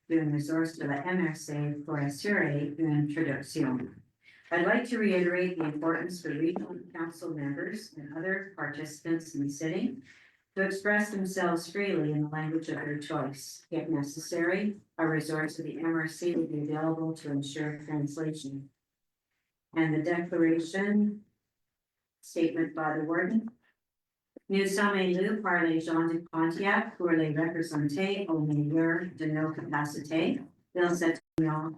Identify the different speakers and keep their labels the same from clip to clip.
Speaker 1: d'une ressource de la MRC pour assurer une introduction. I'd like to reiterate the importance for regional council members and other participants in the sitting to express themselves freely in the language of their choice. If necessary, a resource of the MRC will be available to ensure translation. And the declaration statement by the warden. Nous sommes élus par les gens de Pontiac pour les représenter au meilleur de nos capacités dans cette réunion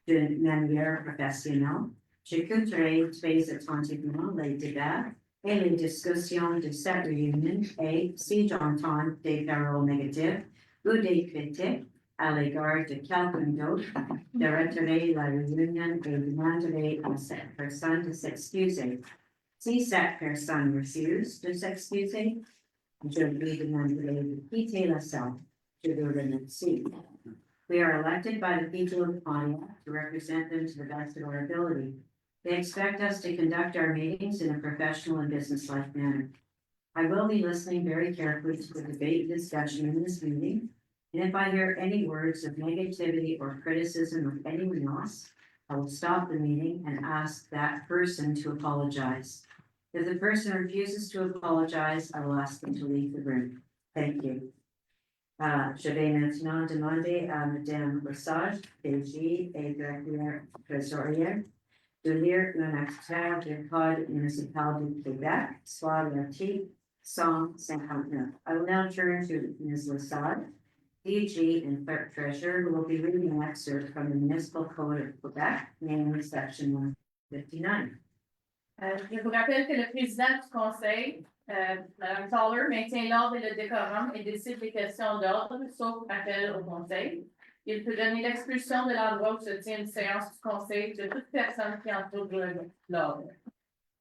Speaker 1: de manière professionnelle. J'écouterai très attentivement les débats et les discussions de cette réunion et si j'entends des paroles négatives ou des critiques à l'égard de quelqu'un d'autre, de retirer la réunion et demanderai à cette personne de s'excuser. Si cette personne refuse de s'excuser, je lui demanderai de quitter la salle. Je vous remercie. We are elected by the people of Pontiac to represent them to the best of our ability. They expect us to conduct our meetings in a professional and businesslike manner. I will be listening very carefully to the debate and discussion in this meeting, and if I hear any words of negativity or criticism of anyone else, I will stop the meeting and ask that person to apologize. If the person refuses to apologize, I will ask them to leave the room. Thank you. Je vais maintenant demander à Madame Lesage, PJ et directeur trésorière, de lire un extrait du Code municipal du Québec, soit l'article 159. I will now turn to Ms. Lesage, DG and Clerk Treasurer, who will be reading an excerpt from the Municipal Code of Quebec, namely Section 159.
Speaker 2: Je vous rappelle que le président du conseil, Mme Toller, maintient l'ordre et le décorum et décide des questions d'ordre, sauf appel au conseil. Il peut donner l'expulsion de l'endroit où se tient une séance du conseil de toute personne qui entoure l'ordre.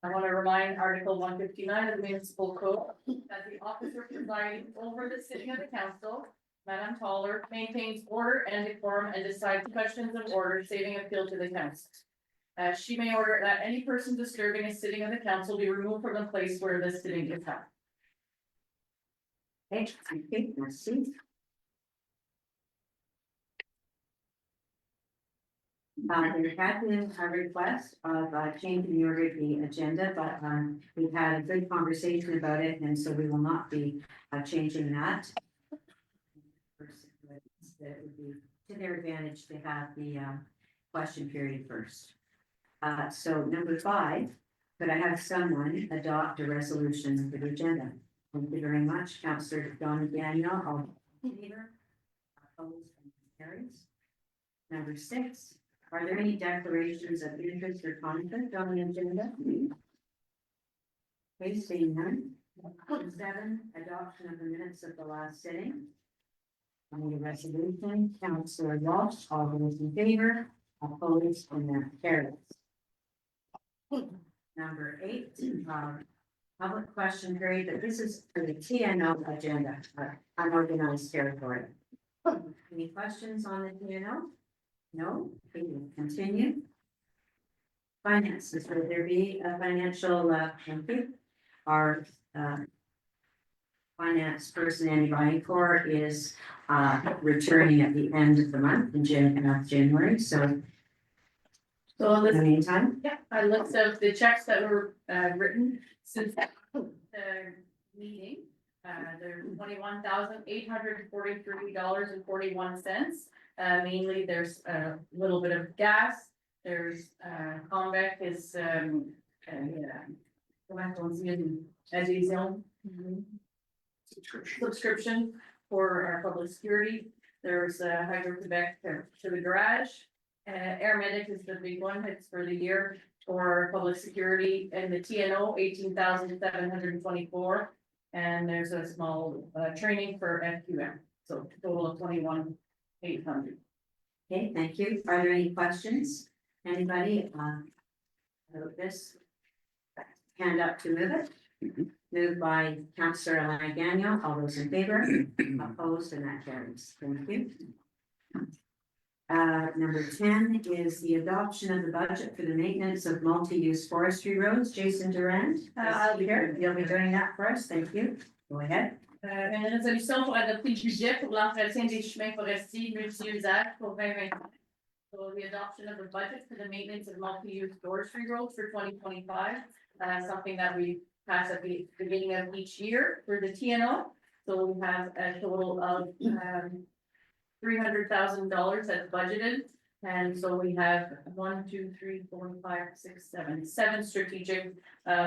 Speaker 2: I want to remind Article 159 of the Municipal Code that the officer presiding over the sitting of the council, Madame Toller, maintains order and decorum and decides questions of order, saving appeal to the council. She may order that any person disturbing a sitting of the council be removed from the place where the sitting is held.
Speaker 1: Okay, thank you. Merci. There had been a request of changing the order of the agenda, but we've had a good conversation about it, and so we will not be changing that. It would be to their advantage to have the question period first. So number 5, could I have someone adopt a resolution for the agenda? Thank you very much, Councillor Don Daniel. All in favor? Opposed and carries. Number 6, are there any declarations of interest or conflict on the agenda? Okay, seeing none. 7, adoption of the minutes of the last sitting. On the resolution, Councillor Walsh, all those in favor? Opposed and that carries. Number 8, public question period, but this is for the TNO agenda, unorganized territory. Any questions on the TNO? No, we will continue. Finances, will there be a financial input? Our finance person, Annie Ryancourt, is returning at the end of the month in January, so
Speaker 2: So
Speaker 1: in the meantime.
Speaker 2: yeah, a list of the checks that were written since the meeting. There's $21,843.41. Mainly there's a little bit of gas. There's Convec is subscription for our public security. There's Hydro-Quebec to the garage. Air Medic is the big one, it's for the year for public security, and the TNO 18,724. And there's a small training for FQM, so total of 21,800.
Speaker 1: Okay, thank you. Are there any questions? Anybody? This hand up to move it. Moved by Councillor Alain Gagnon. All those in favor? Opposed, and that carries. Thank you. Number 10 is the adoption of the budget for the maintenance of multi-use forestry roads. Jason Durand,
Speaker 2: I'll be here.
Speaker 1: You'll be doing that for us. Thank you. Go ahead.
Speaker 2: Une résolution pour adopter le budget pour l'entretien des chemins forestiers multi-usages pour 2025. So the adoption of the budget for the maintenance of multi-use forestry roads for 2025, something that we pass at the beginning of each year for the TNO. So we have a total of $300,000 that's budgeted. And so we have 7 strategic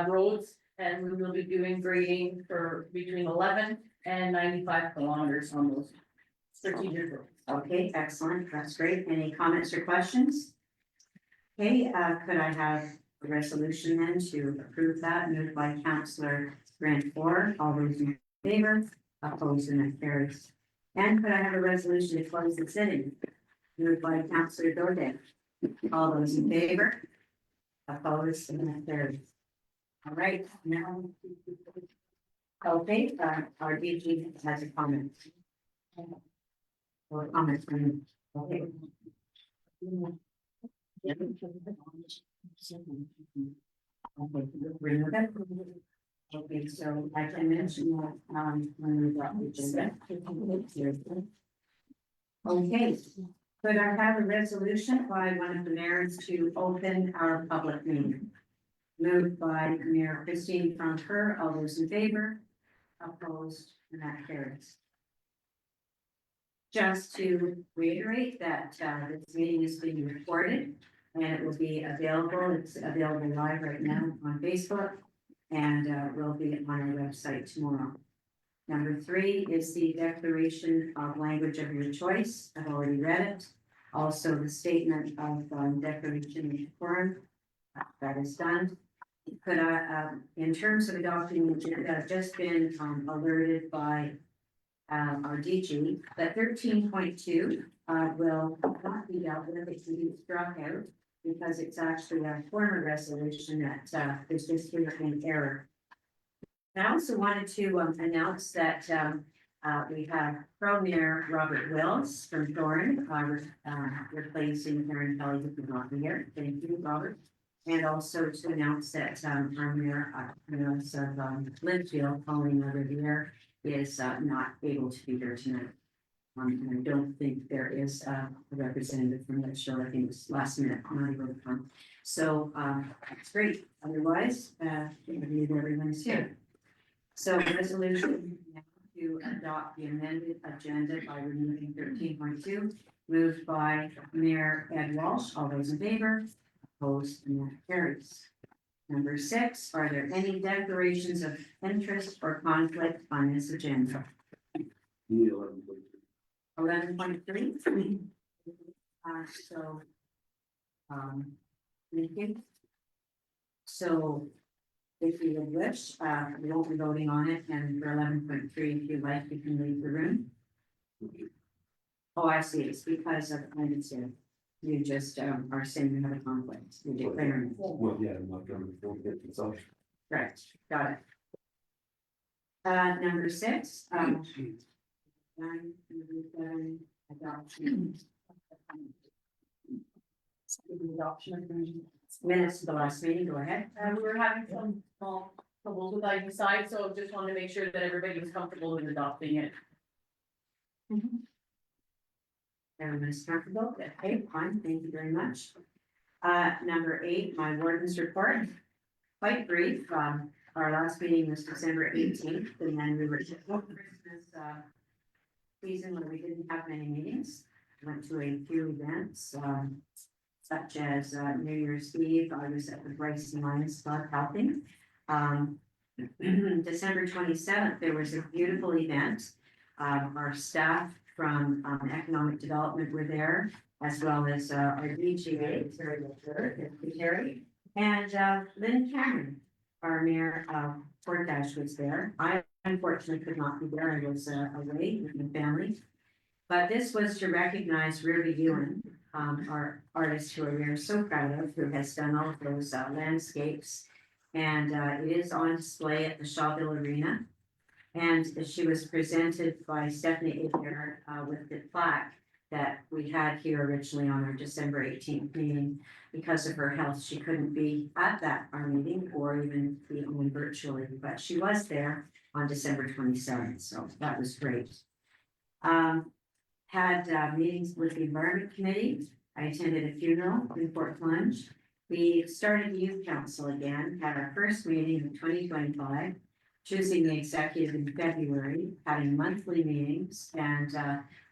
Speaker 2: roads, and we will be doing grading for between 11 and 95 kilometers on those strategic roads.
Speaker 1: Okay, excellent, that's great. Any comments or questions? Okay, could I have a resolution then to approve that, moved by Councillor Grant Ford, all those in favor, opposed, and that carries. And could I have a resolution to close the sitting, moved by Councillor Dordet, all those in favor, opposed, and that carries. All right, now. Okay, our DG has a comment. Or comments from you. Okay. Okay, so I can mention that, when we got the agenda. Okay, could I have a resolution by one of the mayors to open our public meeting? Moved by Mayor Christine Francoeur, all those in favor, opposed, and that carries. Just to reiterate that this meeting is being recorded and it will be available. It's available live right now on Facebook and will be on our website tomorrow. Number 3 is the declaration of language of your choice. I've already read it. Also, the statement of declaration of quorum that is done. Could I, in terms of adopting the agenda, I've just been alerted by our DG, that 13.2 will not be dealt with, it can be struck out because it's actually a former resolution that is just here in error. I also wanted to announce that we have Pro-Mayor Robert Wills from Thorne replacing Karen Kelly, who could not be here. Thank you, Robert. And also to announce that our Mayor of Linfield, Pauline Riviere, is not able to be here tonight. And I don't think there is a representative from that show. I think it was last minute, not able to come. So it's great. Otherwise, everyone's here. So resolution to adopt the amended agenda by removing 13.2, moved by Mayor Ed Walsh. All those in favor, opposed, and that carries. Number 6, are there any declarations of interest or conflict on this agenda? 11.3. So, thank you. So, if you would wish, we won't be voting on it, and for 11.3, if you like, you can leave the room. Oh, I see, it's because of, I understand. You just are saying you have a conflict, you're declaring.
Speaker 3: Well, yeah, I'm not going to get consumption.
Speaker 1: Right, got it. Number 6, adoption. Minutes to the last meeting, go ahead.
Speaker 2: We were having some small troubles with either side, so just wanted to make sure that everybody was comfortable with adopting it.
Speaker 1: Everyone's comfortable, okay, fine, thank you very much. Number 8, my warden's report, quite brief. Our last meeting was December 18th, and then we were just Christmas season when we didn't have many meetings. Went to a few events, such as New Year's Eve. I was at the Bryson Lions Club helping. December 27th, there was a beautiful event. Our staff from economic development were there, as well as our DGA, Terry, and Lynn Cameron, our mayor of Portage, was there. I unfortunately could not be there. I was away with my family. But this was to recognize Ruby Ewan, our artist who we are so proud of, who has done all of those landscapes. And it is on display at the Shawville Arena. And she was presented by Stephanie Ager with the plaque that we had here originally on our December 18th meeting. Because of her health, she couldn't be at our meeting or even be only virtually, but she was there. on December 27th, so that was great. Had meetings with the Environment Committee. I attended a funeral in Fort Plunge. We started the Youth Council again, had our first meeting in 2025, choosing the executive in February, having monthly meetings, and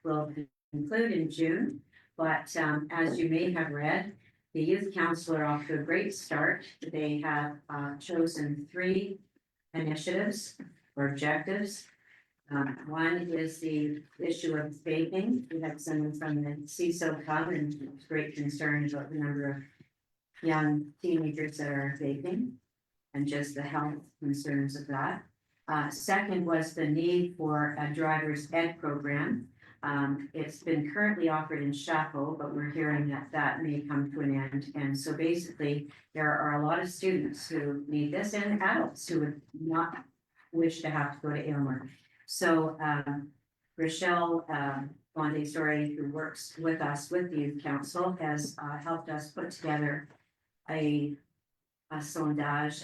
Speaker 1: will conclude in June. But as you may have read, the Youth Council are off to a great start. They have chosen 3 initiatives or objectives. One is the issue of vaping. We had someone from the CISO Club and great concern about the number of young teenagers that are vaping and just the health concerns of that. Second was the need for a driver's ed program. It's been currently offered in Chapeau, but we're hearing that that may come to an end. And so basically, there are a lot of students who need this and adults who would not wish to have to go to Aylmer. So Rochelle Montessori, who works with us with the Youth Council, has helped us put together a sondage,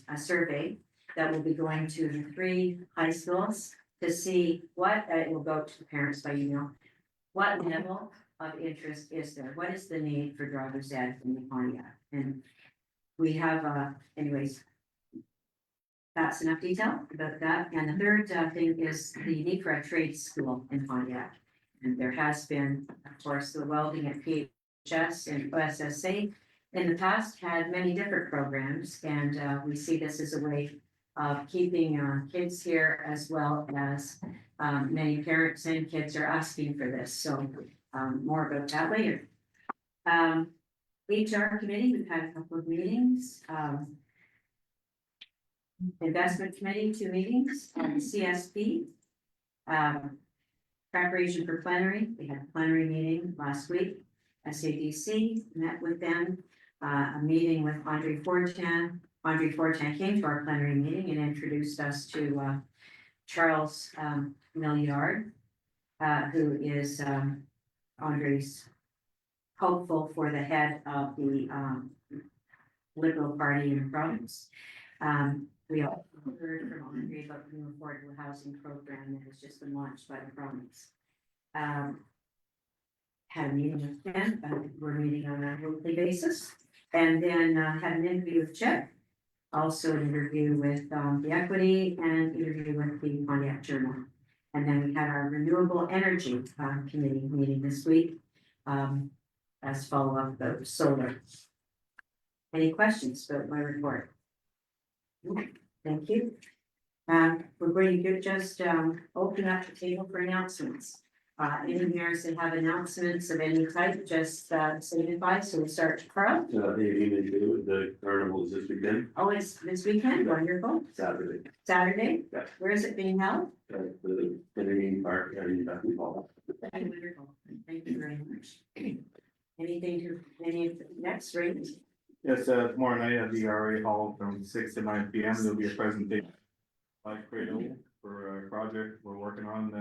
Speaker 1: a survey that will be going to the 3 high schools to see what, it will go to the parents by email, what level of interest is there? What is the need for driver's ed in the Pontiac? And we have, anyways, that's enough detail about that. And the third thing is the need for a trade school in Pontiac. And there has been, of course, the welding at PHS and OSSA in the past had many different programs. And we see this as a way of keeping kids here, as well as many parents and kids are asking for this. So more about that later. HR committee, we've had a couple of meetings. Investment committee, 2 meetings, CSP. Preparation for plenary, we had a plenary meeting last week. SADC met with them, a meeting with Andre Fortin. Andre Fortin came to our plenary meeting and introduced us to Charles Milliard, who is Andre's hopeful for the head of the Liberal Party in the province. We also heard from Andre about the new affordable housing program that has just been launched by the province. Had a meeting with them, we're meeting on a weekly basis, and then had an interview with Chip. Also an interview with the Equity and interview with the Pontiac Journal. And then we had our renewable energy committee meeting this week as follow-up about solar. Any questions about my report? Thank you. We're going to just open up the table for announcements. Any mayors that have announcements of any type, just signify. So we start Carl.
Speaker 3: The carnival is this weekend,
Speaker 1: Oh, it's this weekend. Wonderful.
Speaker 3: Saturday,
Speaker 1: Saturday.
Speaker 3: Yeah.
Speaker 1: Where is it being held?
Speaker 3: at the Canadian Park, in Ball.
Speaker 1: Wonderful. Thank you very much. Anything to any of the next rate?
Speaker 4: Yes, tomorrow night at the RA Hall from 6 to 9 PM, there'll be a presentation by Credo for a project we're working on,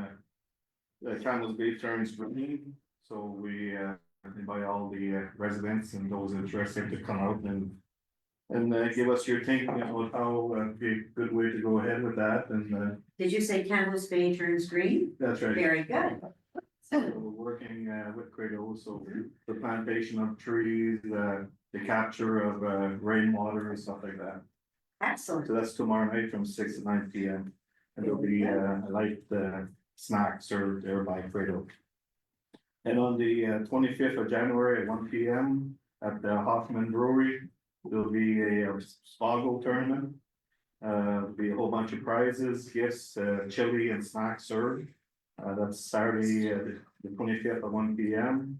Speaker 4: the Campbell's Bay turns green. So we invite all the residents and those interested to come out and give us your thinking about how be a good way to go ahead with that, and
Speaker 1: Did you say Campbell's Bay turns green?
Speaker 4: that's right.
Speaker 1: Very good.
Speaker 4: So we're working with Credo, so the plantation of trees, the capture of rainwater and stuff like that.
Speaker 1: Excellent.
Speaker 4: So that's tomorrow night from 6 to 9 PM. And there'll be a light snack served there by Credo. And on the 25th of January at 1 PM at the Hoffman Brewery, there'll be a Spago tournament. Be a whole bunch of prizes, gifts, chili and snacks served. That's Saturday, the 25th at 1 PM.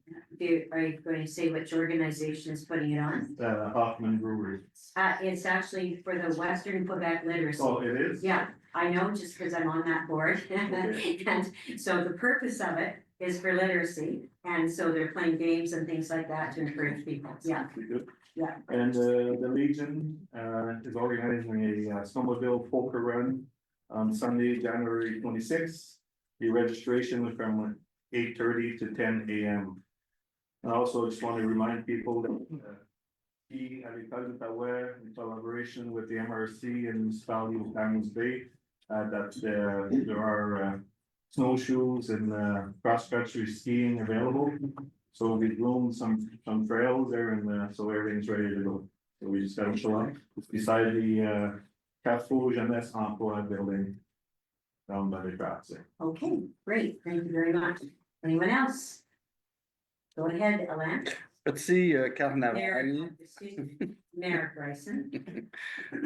Speaker 1: Are you going to say which organization is putting it on?
Speaker 4: Hoffman Brewery.
Speaker 1: It's actually for the Western Quebec Literacy.
Speaker 4: Oh, it is?
Speaker 1: Yeah, I know, just because I'm on that board.
Speaker 4: Okay.
Speaker 1: And so the purpose of it is for literacy, and so they're playing games and things like that to encourage people, yeah.
Speaker 4: Pretty good.
Speaker 1: Yeah.
Speaker 4: And the Legion is organizing a snowmobile poker run on Sunday, January 26th. The registration is from 8:30 to 10 AM. I also just want to remind people that he Agriculture Tower in collaboration with the MRC and municipality of Campbell's Bay that there are snowshoes and cross-country skiing available. So we groomed some trails there and so everything's ready to go. So we just gotta show up. It's beside the Carrefour Jeunesse Emploi building down by the tracks there.
Speaker 1: Okay, great, thank you very much. Anyone else? Go ahead, Alain.
Speaker 5: Petit
Speaker 1: Mayor,
Speaker 5: carnaval,
Speaker 1: excuse me, Mayor Bryson.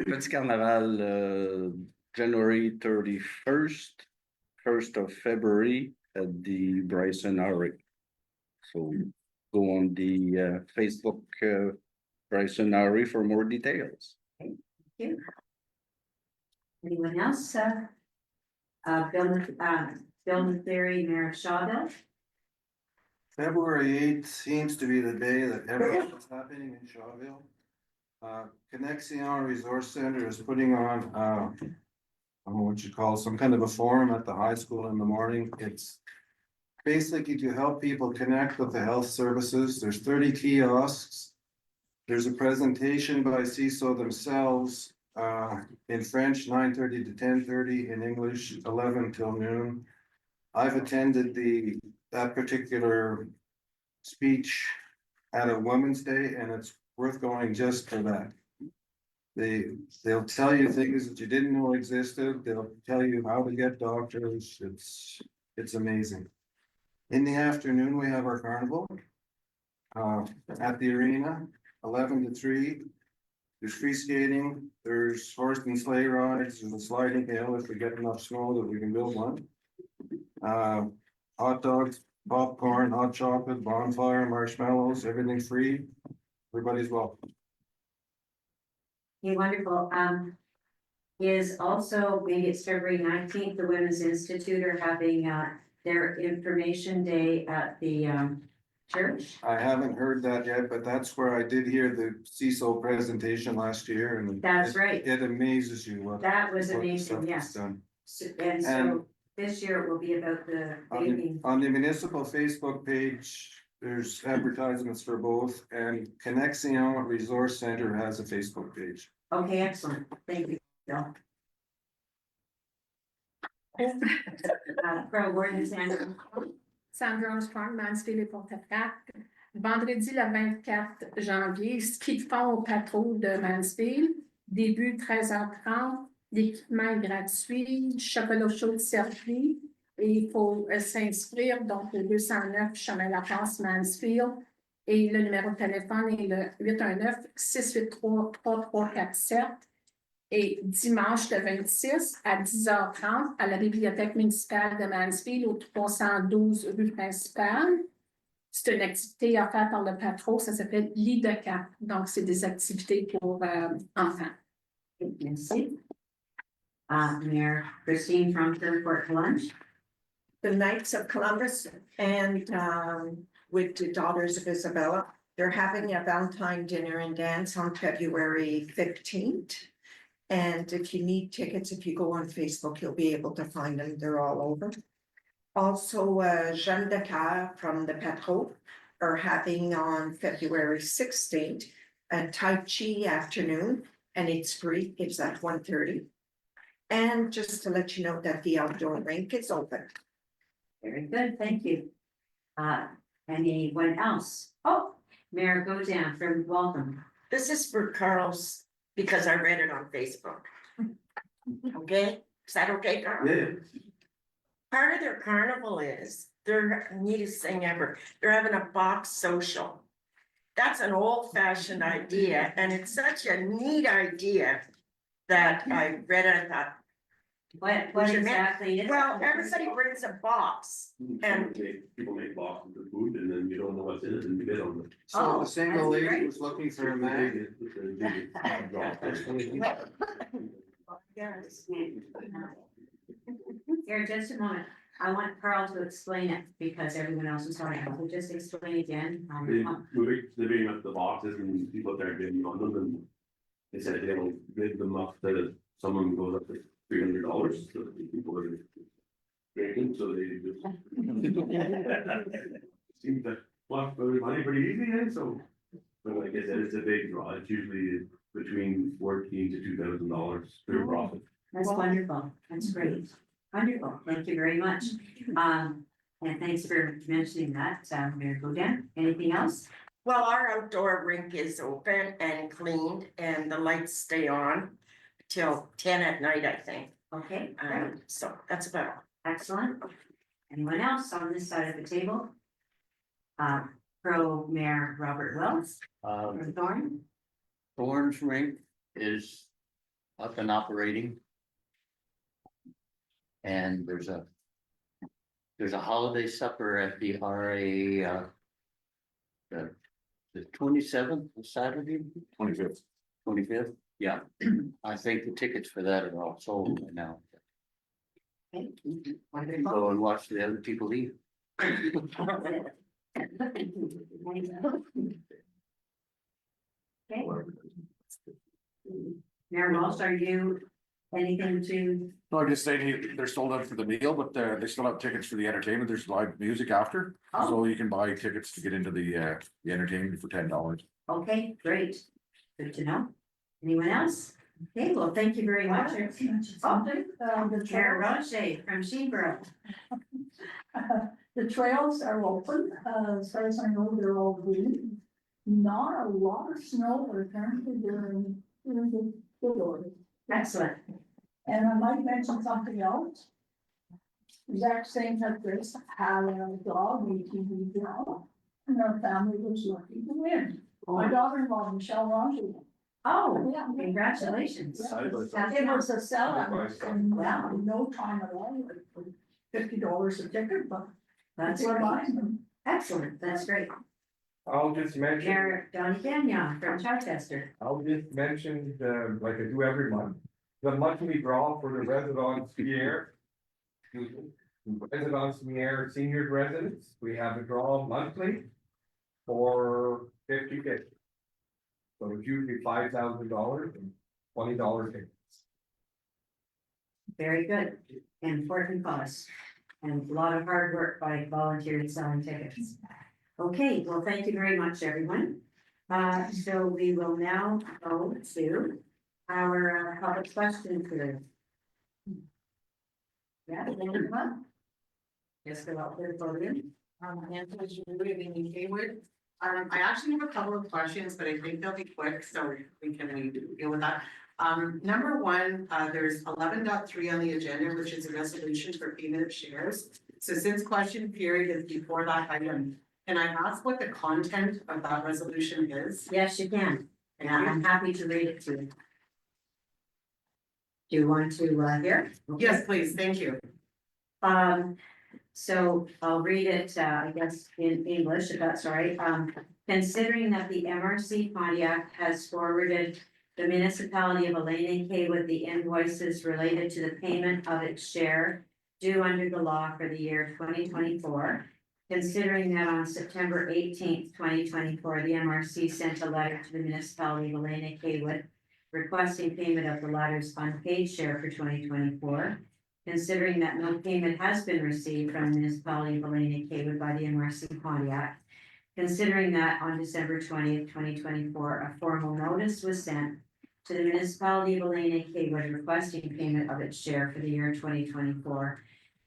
Speaker 5: petit carnaval, January 31st, 1st of February at the Bryson Ari. So go on the Facebook Bryson Ari for more details.
Speaker 1: Thank you. Anyone else? Bill Theory, Mayor Shawville.
Speaker 6: February 8th seems to be the day that everything's happening in Shawville. Connexion Resource Center is putting on, I don't know what you call, some kind of a forum at the high school in the morning. It's basically to help people connect with the health services. There's 30 kiosks. There's a presentation by CISO themselves, in French, 9:30 to 10:30, in English, 11 till noon. I've attended that particular speech at a Women's Day, and it's worth going just for that. They'll tell you things that you didn't know existed. They'll tell you how to get doctors. It's amazing. In the afternoon, we have our carnival at the arena, 11 to 3. There's free skating, there's horse and sleigh rides, there's a sliding hill if we get enough snow that we can build one. Hot dogs, popcorn, hot chocolate, bonfire, marshmallows, everything's free. Everybody's welcome.
Speaker 1: Okay, wonderful. Is also, maybe it's February 19th, the Women's Institute are having their information day at the church.
Speaker 6: I haven't heard that yet, but that's where I did hear the CISO presentation last year and.
Speaker 1: That's right.
Speaker 6: It amazes you what.
Speaker 1: That was
Speaker 6: what
Speaker 1: amazing,
Speaker 6: stuff is
Speaker 1: yes.
Speaker 6: done.
Speaker 1: And so
Speaker 6: And-
Speaker 1: this year it will be about the
Speaker 6: On
Speaker 1: baby.
Speaker 6: on the municipal Facebook page, there's advertisements for both, and Connexion Resource Center has a Facebook page.
Speaker 1: Okay, excellent. Thank you, Bill. Pro Warden Sandra.
Speaker 7: Sandra Armstrong, Mansfield et Pontefract. Vendredi le 24 janvier, ski de fond au patrouille de Mansfield. Début 13h30. L'équipement est gratuit. Du chocolat chaud servi. Et il faut s'inscrire. Donc, le 209 chemin La Passe, Mansfield. Et le numéro de téléphone est le 819-683-3347. Et dimanche le 26 à 10h30 à la bibliothèque municipale de Mansfield au 312 rue principale. C'est une activité offerte par le patron, ça s'appelle Lit de camp. Donc, c'est des activités pour enfants.
Speaker 1: Merci. Mayor Christine from Fairport Lunch.
Speaker 8: The Knights of Columbus and with the Daughters of Isabella. They're having a Valentine dinner and dance on February 15th. And if you need tickets, if you go on Facebook, you'll be able to find them. They're all over. Also, Jeanne de Coeur from the Patro are having on February 16th a Tai Chi afternoon, and it's free. It's at 1:30. And just to let you know that the outdoor rink is open.
Speaker 1: Very good, thank you. Anyone else? Oh, Mayor Godin from Waltham.
Speaker 9: This is for Carl's, because I read it on Facebook. Okay, is that okay, Carl?
Speaker 3: Yeah.
Speaker 9: Part of their carnival is their neatest thing ever. They're having a box social. That's an old-fashioned idea, and it's such a neat idea that I read it, I thought,
Speaker 1: What
Speaker 9: What's your
Speaker 1: exactly is it?
Speaker 9: well, everybody brings a box. And-
Speaker 3: People make boxes of food and then you don't know what's in it and you bid on it.
Speaker 6: So
Speaker 1: Oh,
Speaker 6: the single
Speaker 1: that's
Speaker 6: lady
Speaker 1: great.
Speaker 6: was looking for a man.
Speaker 9: Yes.
Speaker 1: Here, just a moment. I want Carl to explain it because everyone else is talking. So just explain again.
Speaker 3: They're being up the boxes and people there bidding on them and they said they'll bid them up to someone goes up to $300. So people are drinking, so they just. Seems to flush their money pretty easy, eh? So. But like I said, it's a big draw. It's usually between $14,000 to $2,000 per profit.
Speaker 1: That's wonderful. That's great. Wonderful. Thank you very much. And thanks for mentioning that, Mayor Godin. Anything else?
Speaker 9: Well, our outdoor rink is open and cleaned and the lights stay on till 10 at night, I think.
Speaker 1: Okay, great.
Speaker 9: So that's about all.
Speaker 1: Excellent. Anyone else on this side of the table? Pro Mayor Robert Wells from Thorn.
Speaker 10: Thorns Rink is up and operating. And there's a holiday supper at the RA, the 27th, Saturday,
Speaker 4: 25th.
Speaker 10: 25th, yeah. I think the tickets for that are all sold right now.
Speaker 1: Okay, wonderful.
Speaker 10: Go and watch the other people eat.
Speaker 1: Okay. Mayor Walsh, are you anything to,
Speaker 11: No, I'm just saying they're sold out for the meal, but they still have tickets for the entertainment. There's live music after. So you can buy tickets to get into the entertainment for $10.
Speaker 1: okay, great. Good to know. Anyone else? Okay, well, thank you very much. Mayor Roche from Sheboro.
Speaker 12: The trails are open, as far as I know, they're all green. Not a lot of snow, but apparently during the good order.
Speaker 1: Excellent.
Speaker 12: And I might mention something else. Zach saying that Chris had a dog, ATV dog, and our family was lucky to win. My daughter-in-law, Michelle Ranger.
Speaker 1: Oh,
Speaker 12: Yeah.
Speaker 1: congratulations.
Speaker 12: It was a sellout, and wow, no time at all, like $50 a ticket, but
Speaker 1: That's
Speaker 12: we're
Speaker 1: great.
Speaker 12: buying them.
Speaker 1: Excellent, that's great.
Speaker 6: I'll just mention,
Speaker 1: Mayor Donnie Gagnon from Chichester.
Speaker 6: like I do every month, the monthly draw for the residents here. Residents here, senior residents, we have a draw monthly for 50/50. So it's usually $5,000 and $20 tickets.
Speaker 1: Very good. Important cause. And a lot of hard work by volunteers selling tickets. Okay, well, thank you very much, everyone. So we will now go to our public question period. Yeah, anyone? Yes, go out there, podium.
Speaker 13: I actually have a couple of questions, but I think they'll be quick, so we can deal with that. Number one, there's 11.3 on the agenda, which is a resolution for payment of shares. So since question period is before that item, can I ask what the content of that resolution is?
Speaker 1: Yes, you can. And I'm happy to read it to you. Do you want to hear? Okay.
Speaker 13: Yes, please, thank you.
Speaker 1: So I'll read it, I guess, in English, if that's all right. Considering that the MRC Pontiac has forwarded the municipality of Elaine K with the invoices related to the payment of its share due under the law for the year 2024. Considering that on September 18th, 2024, the MRC sent a letter to the municipality of Elaine K requesting payment of the latter's unpaid share for 2024. Considering that no payment has been received from the municipality of Elaine Kaywood by the MRC Pontiac. Considering that on December 20th, 2024, a formal notice was sent to the municipality of Elaine Kaywood requesting payment of its share for the year 2024.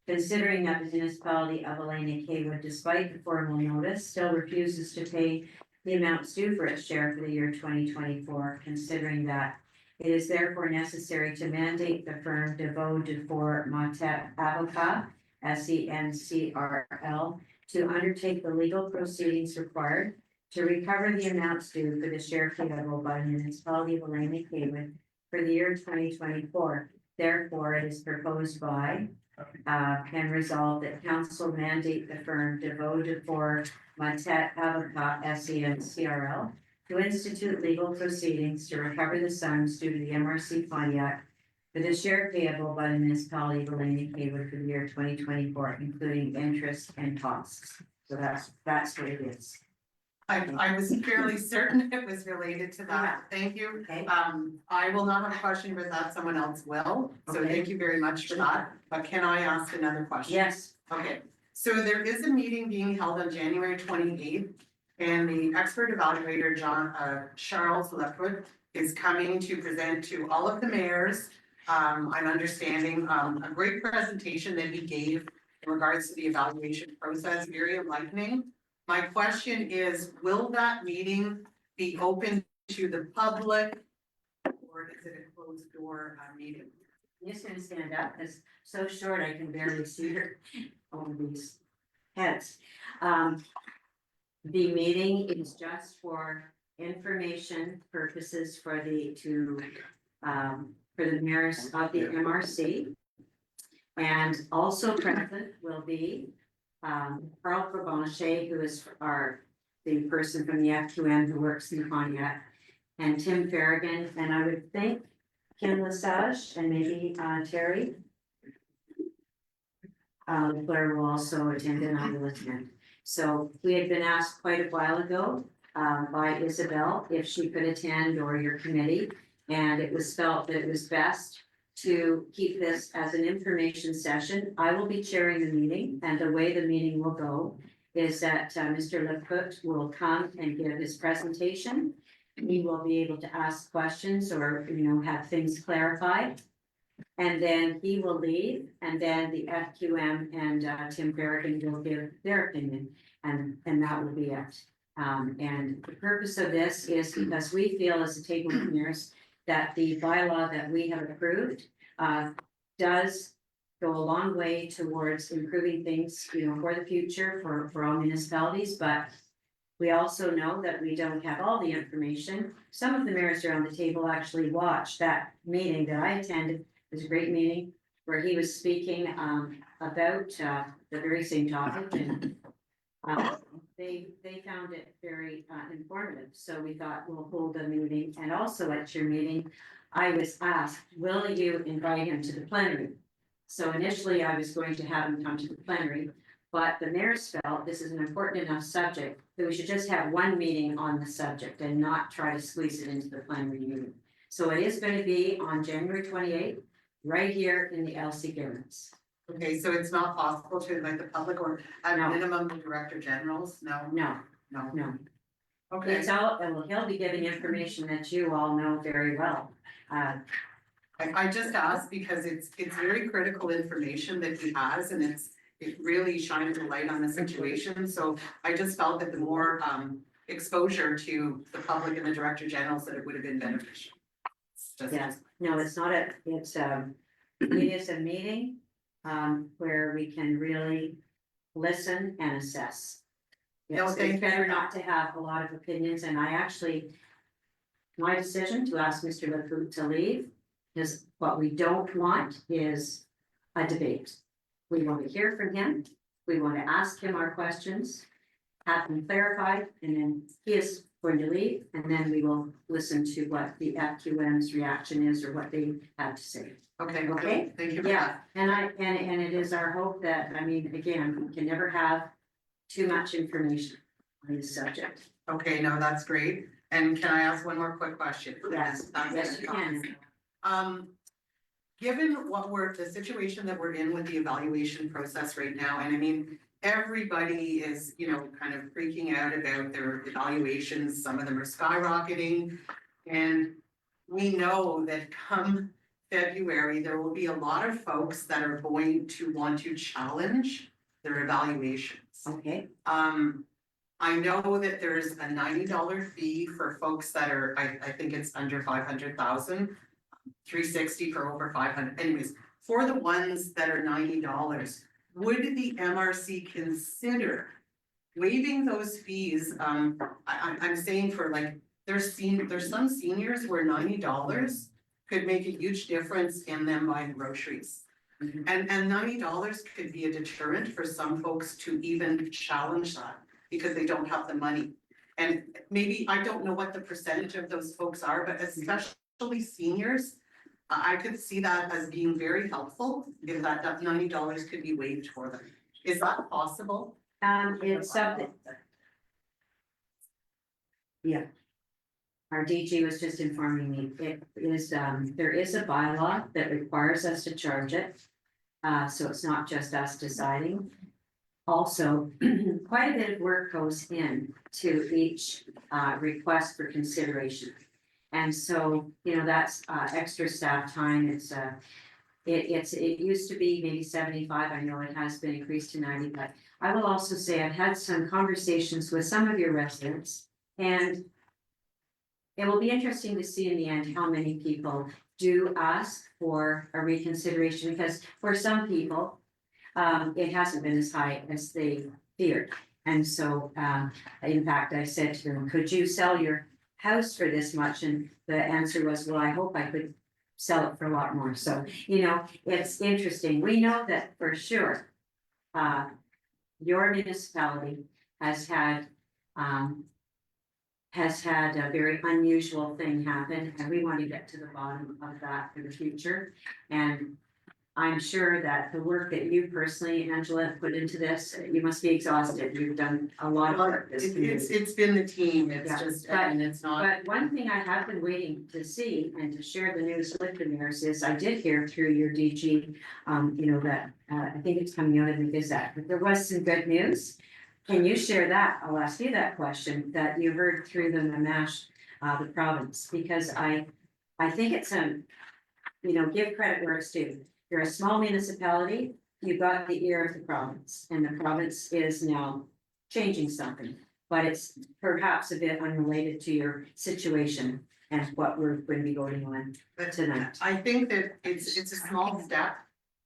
Speaker 1: Considering that the municipality of Elaine Kaywood, despite the formal notice, still refuses to pay the amounts due for its share for the year 2024. Considering that it is therefore necessary to mandate the firm Deveau Dufour Motet Avocat, SENCRL, to undertake the legal proceedings required to recover the amounts due for the share payable by the municipality of Elaine Kaywood for the year 2024. Therefore, it is proposed by and resolved that council mandate the firm Deveau Dufour Motet Avocat, SENCRL, to institute legal proceedings to recover the sums due to the MRC Pontiac for the share payable by the municipality of Elaine Kaywood for the year 2024, including interest and costs. So that's what it is.
Speaker 13: I was fairly certain it was related to that. Thank you.
Speaker 1: Okay.
Speaker 13: I will not have a question, but that someone else will. So
Speaker 1: Okay.
Speaker 13: thank you very much for that. But can I ask another question?
Speaker 1: Yes.
Speaker 13: Okay, so there is a meeting being held on January 28th. And the expert evaluator, Charles Leproud, is coming to present to all of the mayors I'm understanding, a great presentation that he gave in regards to the evaluation process, very enlightening. My question is, will that meeting be open to the public? Or is it a closed door, meeting?
Speaker 1: I'm just gonna stand up, it's so short I can barely see her over these heads. The meeting is just for information purposes for the mayors of the MRC. And also present will be, Carl Provencher, who is the person from the FQM who works in Pontiac, and Tim Farragon, and I would think Kim Lesage and maybe, Terry. Blair will also attend and I will attend. So we had been asked quite a while ago by Isabel if she could attend or your committee. And it was felt that it was best to keep this as an information session. I will be chairing the meeting, and the way the meeting will go is that Mr. Lecout will come and give his presentation. He will be able to ask questions or, have things clarified. And then he will leave, and then the FQM and Tim Farragon will give their opinion, and that will be it. And the purpose of this is because we feel as a table of mayors that the bylaw that we have approved does go a long way towards improving things, for the future for all municipalities, but we also know that we don't have all the information. Some of the mayors around the table actually watched that meeting that I attended. It was a great meeting where he was speaking about the very same topic, and they found it very informative. So we thought we'll hold a meeting, and also at your meeting, I was asked, will you invite him to the plenary? So initially I was going to have him come to the plenary, but the mayors felt this is an important enough subject that we should just have one meeting on the subject and not try to squeeze it into the plenary meeting. So it is going to be on January 28th, right here in the LC Gardens.
Speaker 13: Okay, so it's not possible to invite the public or at
Speaker 1: No.
Speaker 13: minimum the director generals? No?
Speaker 1: No,
Speaker 13: No.
Speaker 1: no.
Speaker 13: Okay,
Speaker 1: It's all, well, he'll be giving information that you all know very well.
Speaker 13: I just asked because it's very critical information that he has, and it really shines a light on the situation. So I just felt that the more exposure to the public and the director generals, that it would have been beneficial. It's just-
Speaker 1: Yeah, no, it's not it is a meeting where we can really listen and assess.
Speaker 13: No,
Speaker 1: It's
Speaker 13: thank you.
Speaker 1: better not to have a lot of opinions, and my decision to ask Mr. Lecout to leave is what we don't want is a debate. We want to hear from him, we want to ask him our questions, have them clarified, and then he is going to leave, and then we will listen to what the FQM's reaction is or what they have to say.
Speaker 13: Okay,
Speaker 1: Okay.
Speaker 13: thank you for
Speaker 1: Yeah,
Speaker 13: that.
Speaker 1: and it is our hope that, again, we can never have too much information on this subject.
Speaker 13: Okay, no, that's great. And can I ask one more quick question?
Speaker 1: Yes, yes, you can.
Speaker 13: Given the situation that we're in with the evaluation process right now, and everybody is, kind of freaking out about their evaluations, some of them are skyrocketing. And we know that come February, there will be a lot of folks that are going to want to challenge their evaluations.
Speaker 1: Okay,
Speaker 13: I know that there's a $90 fee for folks that are, I think it's under 500,000, $360 for over 500. Anyways, for the ones that are $90, would the MRC consider waiving those fees? I'm saying for there's some seniors where $90 could make a huge difference in them buying groceries. And $90 could be a deterrent for some folks to even challenge that because they don't have the money. And maybe, I don't know what the percentage of those folks are, but especially seniors, I could see that as being very helpful if that $90 could be waived for them. Is that possible?
Speaker 1: it's something. Yeah. Our DG was just informing me, it is, there is a bylaw that requires us to charge it. So it's not just us deciding. Also, quite a bit of work goes in to each request for consideration. And so, you know, that's extra staff time. It used to be maybe 75. I know it has been increased to 90, but I will also say I've had some conversations with some of your residents, and it will be interesting to see in the end how many people do ask for a reconsideration, because for some people, it hasn't been as high as they feared. And so, in fact, I said to them, could you sell your house for this much? And the answer was, well, I hope I could sell it for a lot more. So, you know, it's interesting. We know that for sure, your municipality has had a very unusual thing happen, and we want to get to the bottom of that for the future. And I'm sure that the work that you personally, Angela, put into this, you must be exhausted. You've done a lot of work.
Speaker 13: It's been the team, it's
Speaker 1: Yeah,
Speaker 13: just,
Speaker 1: but-
Speaker 13: and it's not.
Speaker 1: But one thing I have been waiting to see and to share the news with the mayors is I did hear through your DG, you know, that, I think it's coming out of the Gazette, but there was some good news. Can you share that? I'll ask you that question that you heard through the Namash, the province, because I think it's you know, give credit where it's due. You're a small municipality, you've got the ear of the province, and the province is now changing something. But it's perhaps a bit unrelated to your situation and what we're going to be going on tonight.
Speaker 13: I think that it's a small step,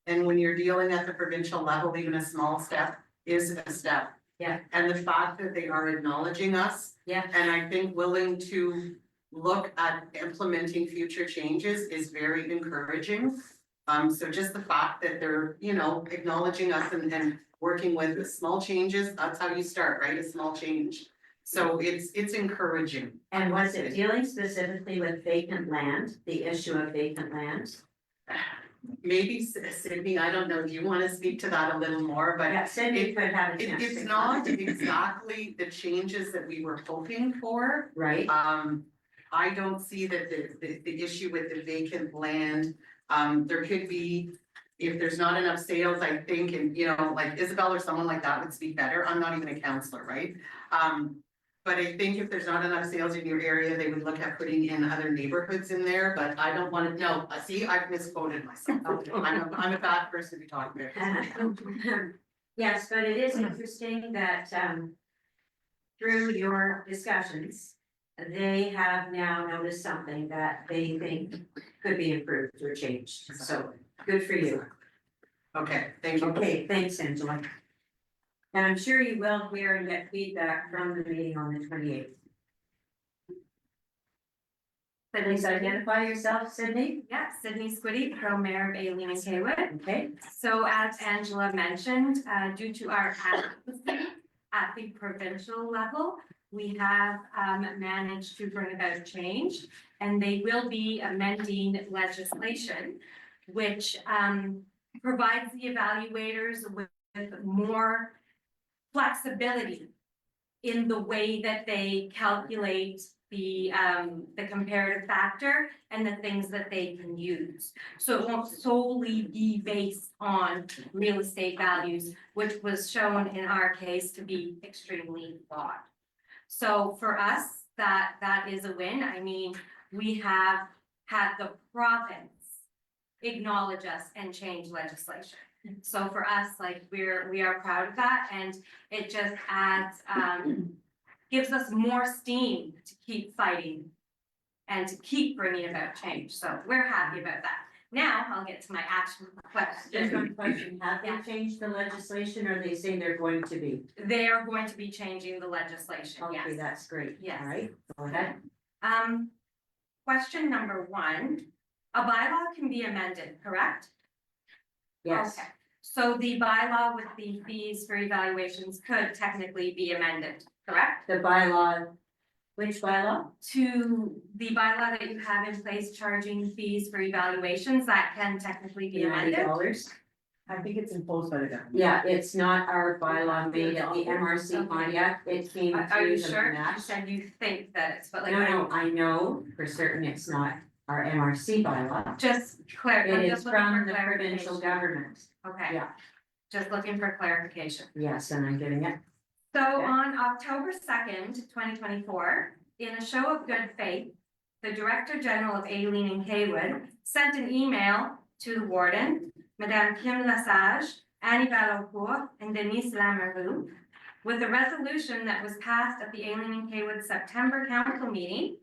Speaker 13: and when you're dealing at the provincial level, even a small step is a step.
Speaker 1: Yeah.
Speaker 13: And the fact that they are acknowledging us.
Speaker 1: Yeah.
Speaker 13: And I think willing to look at implementing future changes is very encouraging. So just the fact that they're, you know, acknowledging us and working with the small changes, that's how you start, right? A small change. So it's encouraging.
Speaker 1: And was it dealing specifically with vacant land, the issue of vacant land?
Speaker 13: Maybe Sydney, I don't know, do you want to speak to that a little more, but
Speaker 1: Yeah, Cindy could have a chance.
Speaker 13: it's not exactly the changes that we were hoping for.
Speaker 1: Right,
Speaker 13: I don't see that the issue with the vacant land, there could be, if there's not enough sales, I think, and you know, like Isabel or someone like that would speak better. I'm not even a counselor, right? But I think if there's not enough sales in your area, they would look at putting in other neighborhoods in there, but I don't want to, no, see, I've misquoted myself. I'm a bad person to be talking about.
Speaker 1: yes, but it is interesting that, through your discussions, they have now noticed something that they think could be improved or changed, so good for you.
Speaker 13: Okay, thank you.
Speaker 1: Okay, thanks, Angela. And I'm sure you will hear and get feedback from the meeting on the 28th. Please identify yourself, Sydney.
Speaker 14: Yeah, Sydney Squiddy, Pro Mayor of Aileen and Kaywood.
Speaker 1: Okay.
Speaker 14: So as Angela mentioned, due to our advocacy at the provincial level, we have managed to bring about change, and they will be amending legislation, which provides the evaluators with more flexibility in the way that they calculate the comparative factor and the things that they can use. So it won't solely be based on real estate values, which was shown in our case to be extremely flawed. So for us, that is a win. I mean, we have had the province acknowledge us and change legislation. So for us, like, we are proud of that, and it just adds, gives us more steam to keep fighting and to keep bringing about change. So we're happy about that. Now I'll get to my action
Speaker 1: Just
Speaker 14: question.
Speaker 1: one question, have they changed the legislation, or they say they're going to be?
Speaker 14: They are going to be changing the legislation,
Speaker 1: Okay,
Speaker 14: yes.
Speaker 1: that's great.
Speaker 14: Yes.
Speaker 1: All right, go ahead.
Speaker 14: Question number one, a bylaw can be amended, correct?
Speaker 1: Yes,
Speaker 14: Okay. So the bylaw with the fees for evaluations could technically be amended, correct?
Speaker 1: the bylaw, which bylaw?
Speaker 14: To the bylaw that you have in place charging fees for evaluations, that can technically be amended.
Speaker 1: $90.
Speaker 13: I think it's imposed by the government.
Speaker 1: Yeah, it's not our bylaw made at the MRC Pontiac, it came
Speaker 14: Are you
Speaker 1: through the
Speaker 14: sure? You
Speaker 1: Nash.
Speaker 14: said you think that it's, but like.
Speaker 1: No, I know for certain it's not our MRC bylaw.
Speaker 14: Just
Speaker 1: It is
Speaker 14: just looking
Speaker 1: from
Speaker 14: for
Speaker 1: the provincial
Speaker 14: clarification.
Speaker 1: government.
Speaker 14: Okay.
Speaker 1: Yeah.
Speaker 14: Just looking for clarification.
Speaker 1: Yes, and I'm getting it.
Speaker 14: So
Speaker 1: Okay.
Speaker 14: on October 2nd, 2024, in a show of good faith, the Director General of Aileen and Haywood sent an email to the warden, Madame Kim Lesage, Annie Valocourt, and Denise Lamoureux, with a resolution that was passed at the Aileen and Haywood September council meeting.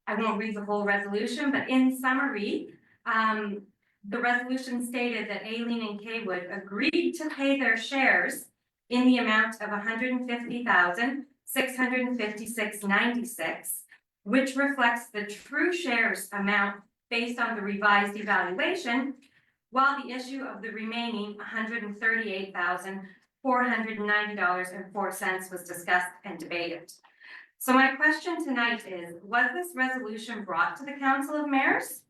Speaker 14: I won't read the whole resolution, but in summary, the resolution stated that Aileen and Haywood agreed to pay their shares in the amount of $150,656.96, which reflects the true shares amount based on the revised evaluation, while the issue of the remaining $138,490.04 was discussed and debated. So my question tonight is, was this resolution brought to the Council of Mayors?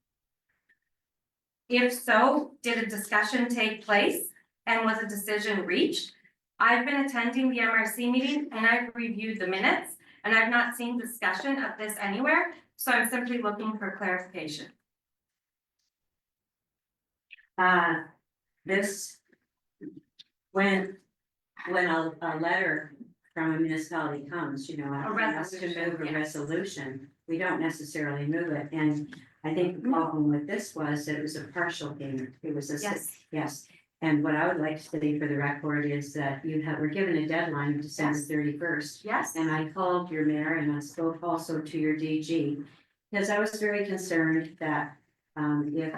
Speaker 14: If so, did a discussion take place and was a decision reached? I've been attending the MRC meeting and I've reviewed the minutes and I've not seen discussion of this anywhere, so I'm simply looking for clarification.
Speaker 1: This, when a letter from a municipality comes, you know, asking us to move a resolution, we don't necessarily move it, and I think the problem with this was that it was a partial payment, it was a. Yes, and what I would like to say for the record is that were given a deadline of December 31st.
Speaker 14: Yes.
Speaker 1: And I called your mayor and I spoke also to your DG, because I was very concerned that, if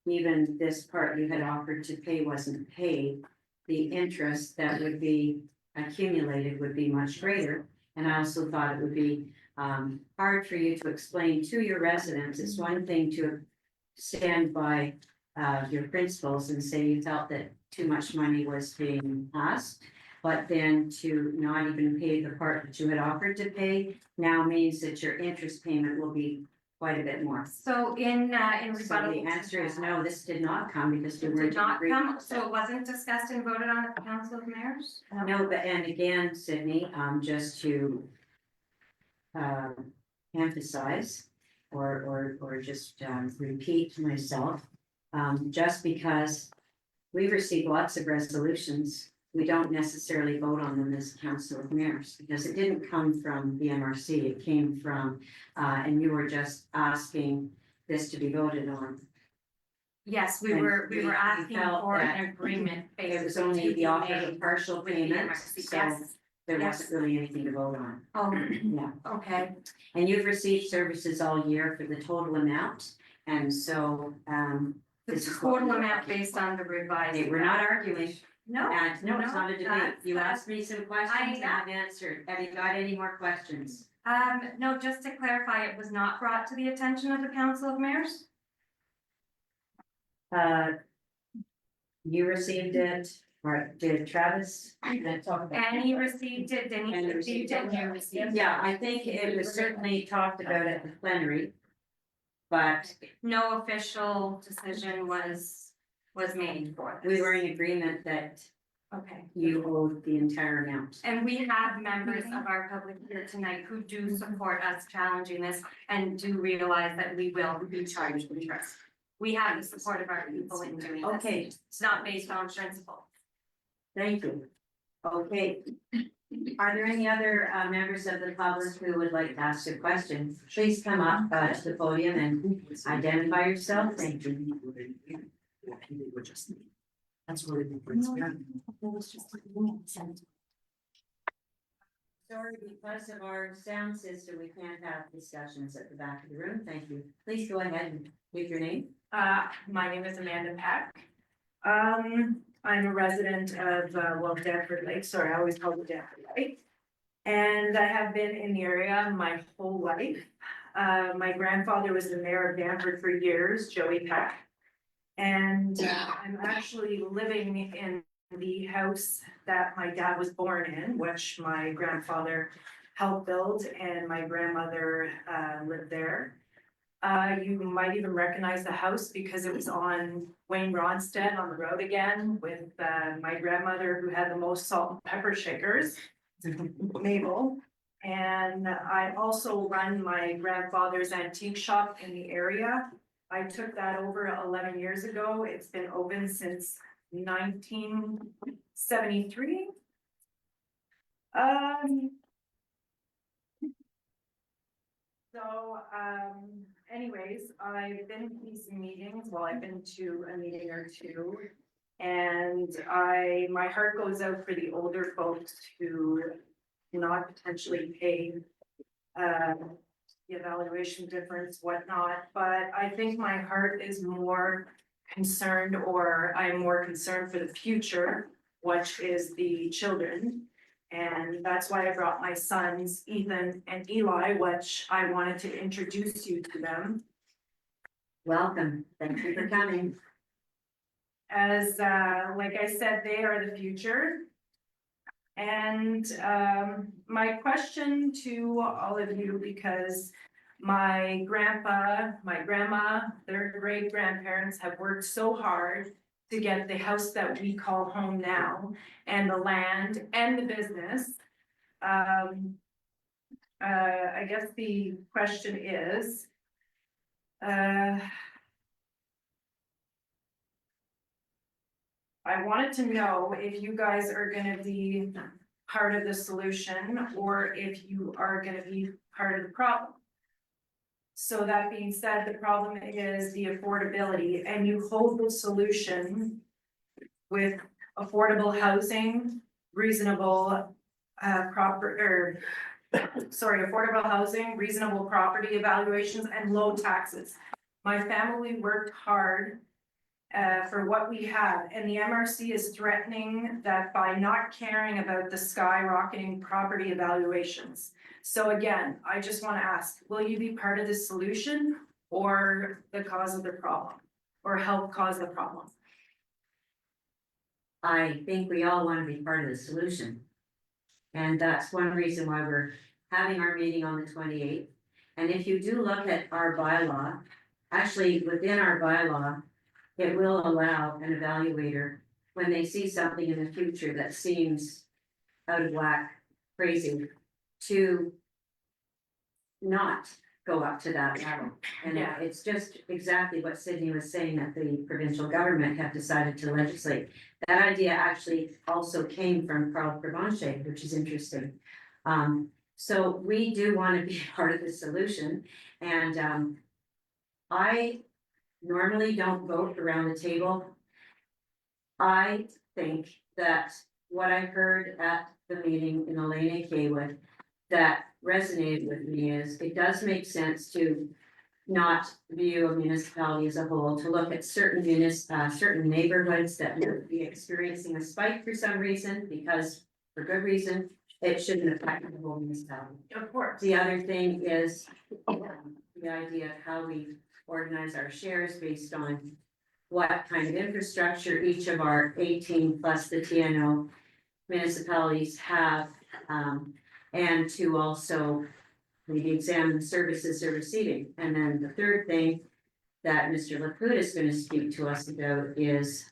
Speaker 1: even this part you had offered to pay wasn't paid, the interest that would be accumulated would be much greater. And I also thought it would be hard for you to explain to your residents. It's one thing to stand by your principles and say you felt that too much money was being asked, but then to not even pay the part that you had offered to pay now means that your interest payment will be quite a bit more.
Speaker 14: So in
Speaker 1: So
Speaker 14: rebuttal.
Speaker 1: the answer is no, this did not come because we
Speaker 14: It
Speaker 1: weren't.
Speaker 14: did not
Speaker 1: agreed.
Speaker 14: come, so it wasn't discussed and voted on at the Council of Mayors?
Speaker 1: No, but and again, Sydney, just to emphasize or just repeat myself, just because we receive lots of resolutions, we don't necessarily vote on them as Council of Mayors, because it didn't come from the MRC, it came from, and you were just asking this to be voted on.
Speaker 14: Yes, we
Speaker 1: And
Speaker 14: were
Speaker 1: we
Speaker 14: asking
Speaker 1: felt
Speaker 14: for
Speaker 1: that
Speaker 14: an agreement.
Speaker 1: It was
Speaker 14: basically
Speaker 1: only
Speaker 14: to
Speaker 1: the
Speaker 14: be
Speaker 1: offer
Speaker 14: made
Speaker 1: of partial
Speaker 14: with the
Speaker 1: payment,
Speaker 14: MRC.
Speaker 1: so
Speaker 14: Yes.
Speaker 1: there
Speaker 14: Yes.
Speaker 1: wasn't really anything to vote on.
Speaker 14: Oh,
Speaker 1: Yeah,
Speaker 14: okay.
Speaker 1: and you've received services all year for the total amount, and so,
Speaker 14: The
Speaker 1: this is what
Speaker 14: total
Speaker 1: we-
Speaker 14: amount based on the revised.
Speaker 1: Hey, we're not arguing.
Speaker 14: No.
Speaker 1: And no, it's not a debate.
Speaker 14: that's-
Speaker 1: You asked me some questions and
Speaker 14: I-
Speaker 1: I've answered. Have you got any more questions?
Speaker 14: No, just to clarify, it was not brought to the attention of the Council of Mayors?
Speaker 1: You received it, or did Travis?
Speaker 14: Annie received it, Denise
Speaker 1: Annie
Speaker 14: received it, and you received it.
Speaker 1: Yeah, I think it was certainly talked about at the plenary. But
Speaker 14: No official decision was made for this.
Speaker 1: we were in agreement that
Speaker 14: Okay.
Speaker 1: you owed the entire amount.
Speaker 14: And we have members of our public here tonight who do support us challenging this and do realize that we will be charged interest. We have the support of our people in doing this.
Speaker 1: Okay,
Speaker 14: It's not based on principle.
Speaker 1: thank you. Okay. Are there any other members of the public who would like to ask a question? Please come up to the podium and identify yourself. Thank you.
Speaker 13: That's really
Speaker 1: Sorry, because of our sound system, we can't have discussions at the back of the room. Thank you. Please go ahead and leave your name.
Speaker 15: My name is Amanda Pack. I'm a resident of, Danford Lake, sorry, I always call it Danford Lake. And I have been in the area my whole life. My grandfather was the mayor of Danford for years, Joey Pack. And I'm actually living in the house that my dad was born in, which my grandfather helped build, and my grandmother lived there. You might even recognize the house because it was on Wayne Ronstead on the road again with my grandmother who had the most salt and pepper shakers, Mabel. And I also run my grandfather's antique shop in the area. I took that over 11 years ago. It's been open since 1973. So anyways, I've been to these meetings, well, I've been to a meeting or two. And my heart goes out for the older folks who cannot potentially pay. The evaluation difference, whatnot, but I think my heart is more concerned, or I'm more concerned for the future, which is the children. And that's why I brought my sons, Ethan and Eli, which I wanted to introduce you to them.
Speaker 1: Welcome, thank you for coming.
Speaker 15: As, like I said, they are the future. And my question to all of you, because my grandpa, my grandma, their great grandparents have worked so hard to get the house that we call home now, and the land and the business. I guess the question is, I wanted to know if you guys are gonna be part of the solution, or if you are gonna be part of the problem. So that being said, the problem is the affordability, and you hold the solution with affordable housing, reasonable affordable housing, reasonable property evaluations, and low taxes. My family worked hard for what we have, and the MRC is threatening that by not caring about the skyrocketing property evaluations. So again, I just want to ask, will you be part of the solution or the cause of the problem, or help cause the problem?
Speaker 1: I think we all want to be part of the solution. And that's one reason why we're having our meeting on the 28th. And if you do look at our bylaw, actually within our bylaw, it will allow an evaluator, when they see something in the future that seems out of whack, crazy, to not go up to that level. And
Speaker 15: Yeah.
Speaker 1: it's just exactly what Sydney was saying, that the provincial government have decided to legislate. That idea actually also came from Carl Provencher, which is interesting. So we do want to be part of the solution, and I normally don't vote around the table. I think that what I heard at the meeting in Elena Kaywood that resonated with me is it does make sense to not view a municipality as a whole, to look at certain certain neighborhoods that may be experiencing a spike for some reason, because for good reason, it shouldn't affect the whole municipality.
Speaker 15: Of course.
Speaker 1: The other thing is the idea of how we organize our shares based on what kind of infrastructure each of our 18 plus the TNO municipalities have, and to also we examine the services they're receiving. And then the third thing that Mr. Laputa is going to speak to us about is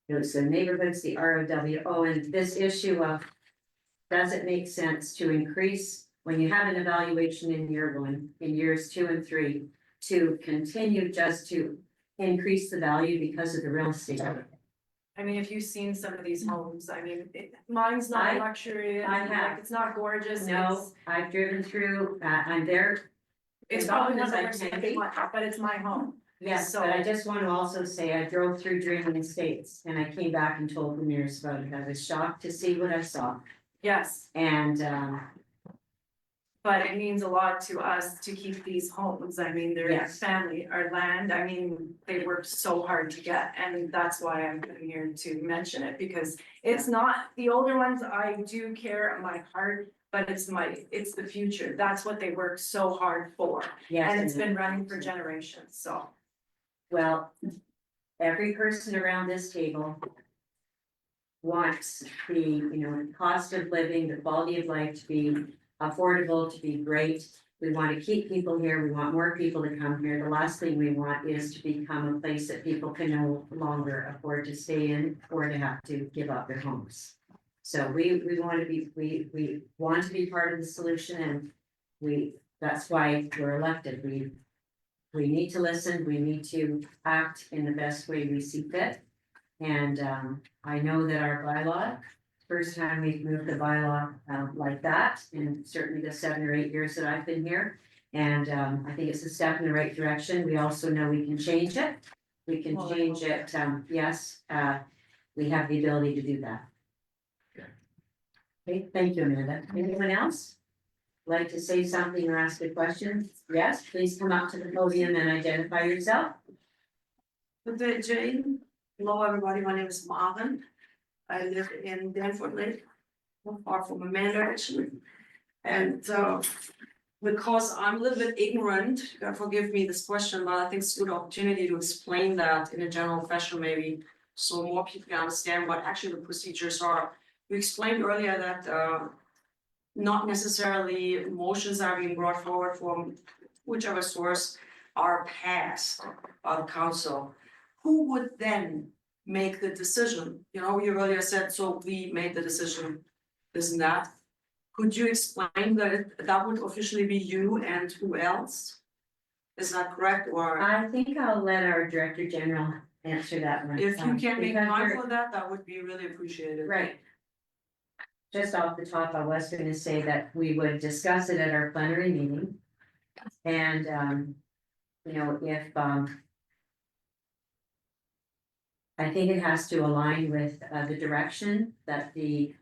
Speaker 1: the neighborhoods, the ROWO, and this issue of, does it make sense to increase when you have an evaluation in year one, in years 2 and 3, to continue just to increase the value because of the real estate?
Speaker 15: I mean, if you've seen some of these homes, I mean, mine's not luxury,
Speaker 1: I have.
Speaker 15: like, it's not gorgeous.
Speaker 1: No, I've driven through, I'm there.
Speaker 15: It's
Speaker 1: as
Speaker 15: probably
Speaker 1: often
Speaker 15: not
Speaker 1: as
Speaker 15: the
Speaker 1: I
Speaker 15: worst
Speaker 1: can
Speaker 15: thing,
Speaker 1: be.
Speaker 15: but it's my home.
Speaker 1: Yes,
Speaker 15: So-
Speaker 1: but I just want to also say I drove through Dreaming Estates and I came back and told the mirrors about it. I was shocked to see what I saw.
Speaker 15: Yes,
Speaker 1: And
Speaker 15: but it means a lot to us to keep these homes. I mean, they're
Speaker 1: Yes.
Speaker 15: family, our land. I mean, they worked so hard to get, and that's why I'm here to mention it, because it's not, the older ones, I do care in my heart, but it's the future. That's what they worked so hard for.
Speaker 1: yes.
Speaker 15: And it's been running for generations, so.
Speaker 1: Well, every person around this table wants the cost of living, the quality of life to be affordable, to be great. We want to keep people here. We want more people to come here. The last thing we want is to become a place that people can no longer afford to stay in or to have to give up their homes. So we want to be, we want to be part of the solution, and that's why we're elected. We need to listen, we need to act in the best way we see fit. And I know that our bylaw first time we've moved the bylaw like that, in certainly the 7 or 8 years that I've been here. And I think it's a step in the right direction. We also know we can change it. We can change it, yes, we have the ability to do that. Okay, thank you, Amanda. Anyone else? Like to say something or ask a question? Yes, please come up to the podium and identify yourself.
Speaker 15: Good day, Jane. Hello, everybody. My name is Marvin. I live in Danforth Lake, not far from Amanda, actually. And because I'm a little bit ignorant, God forgive me this question, but I think it's a good opportunity to explain that in a general fashion, maybe, so more people can understand what actually the procedures are. We explained earlier that not necessarily motions are being brought forward from whichever source are passed by the council. Who would then make the decision? You know, you earlier said, so we made the decision, isn't that? Could you explain that that would officially be you and who else? Is that correct, or
Speaker 1: I think I'll let our Director General answer that one.
Speaker 15: if you can make
Speaker 1: because
Speaker 15: time
Speaker 1: we're-
Speaker 15: for that, that would be really appreciated.
Speaker 1: Right. Just off the top, I was gonna say that we would discuss it at our plenary meeting. And, you know, if, I think it has to align with, the direction that the,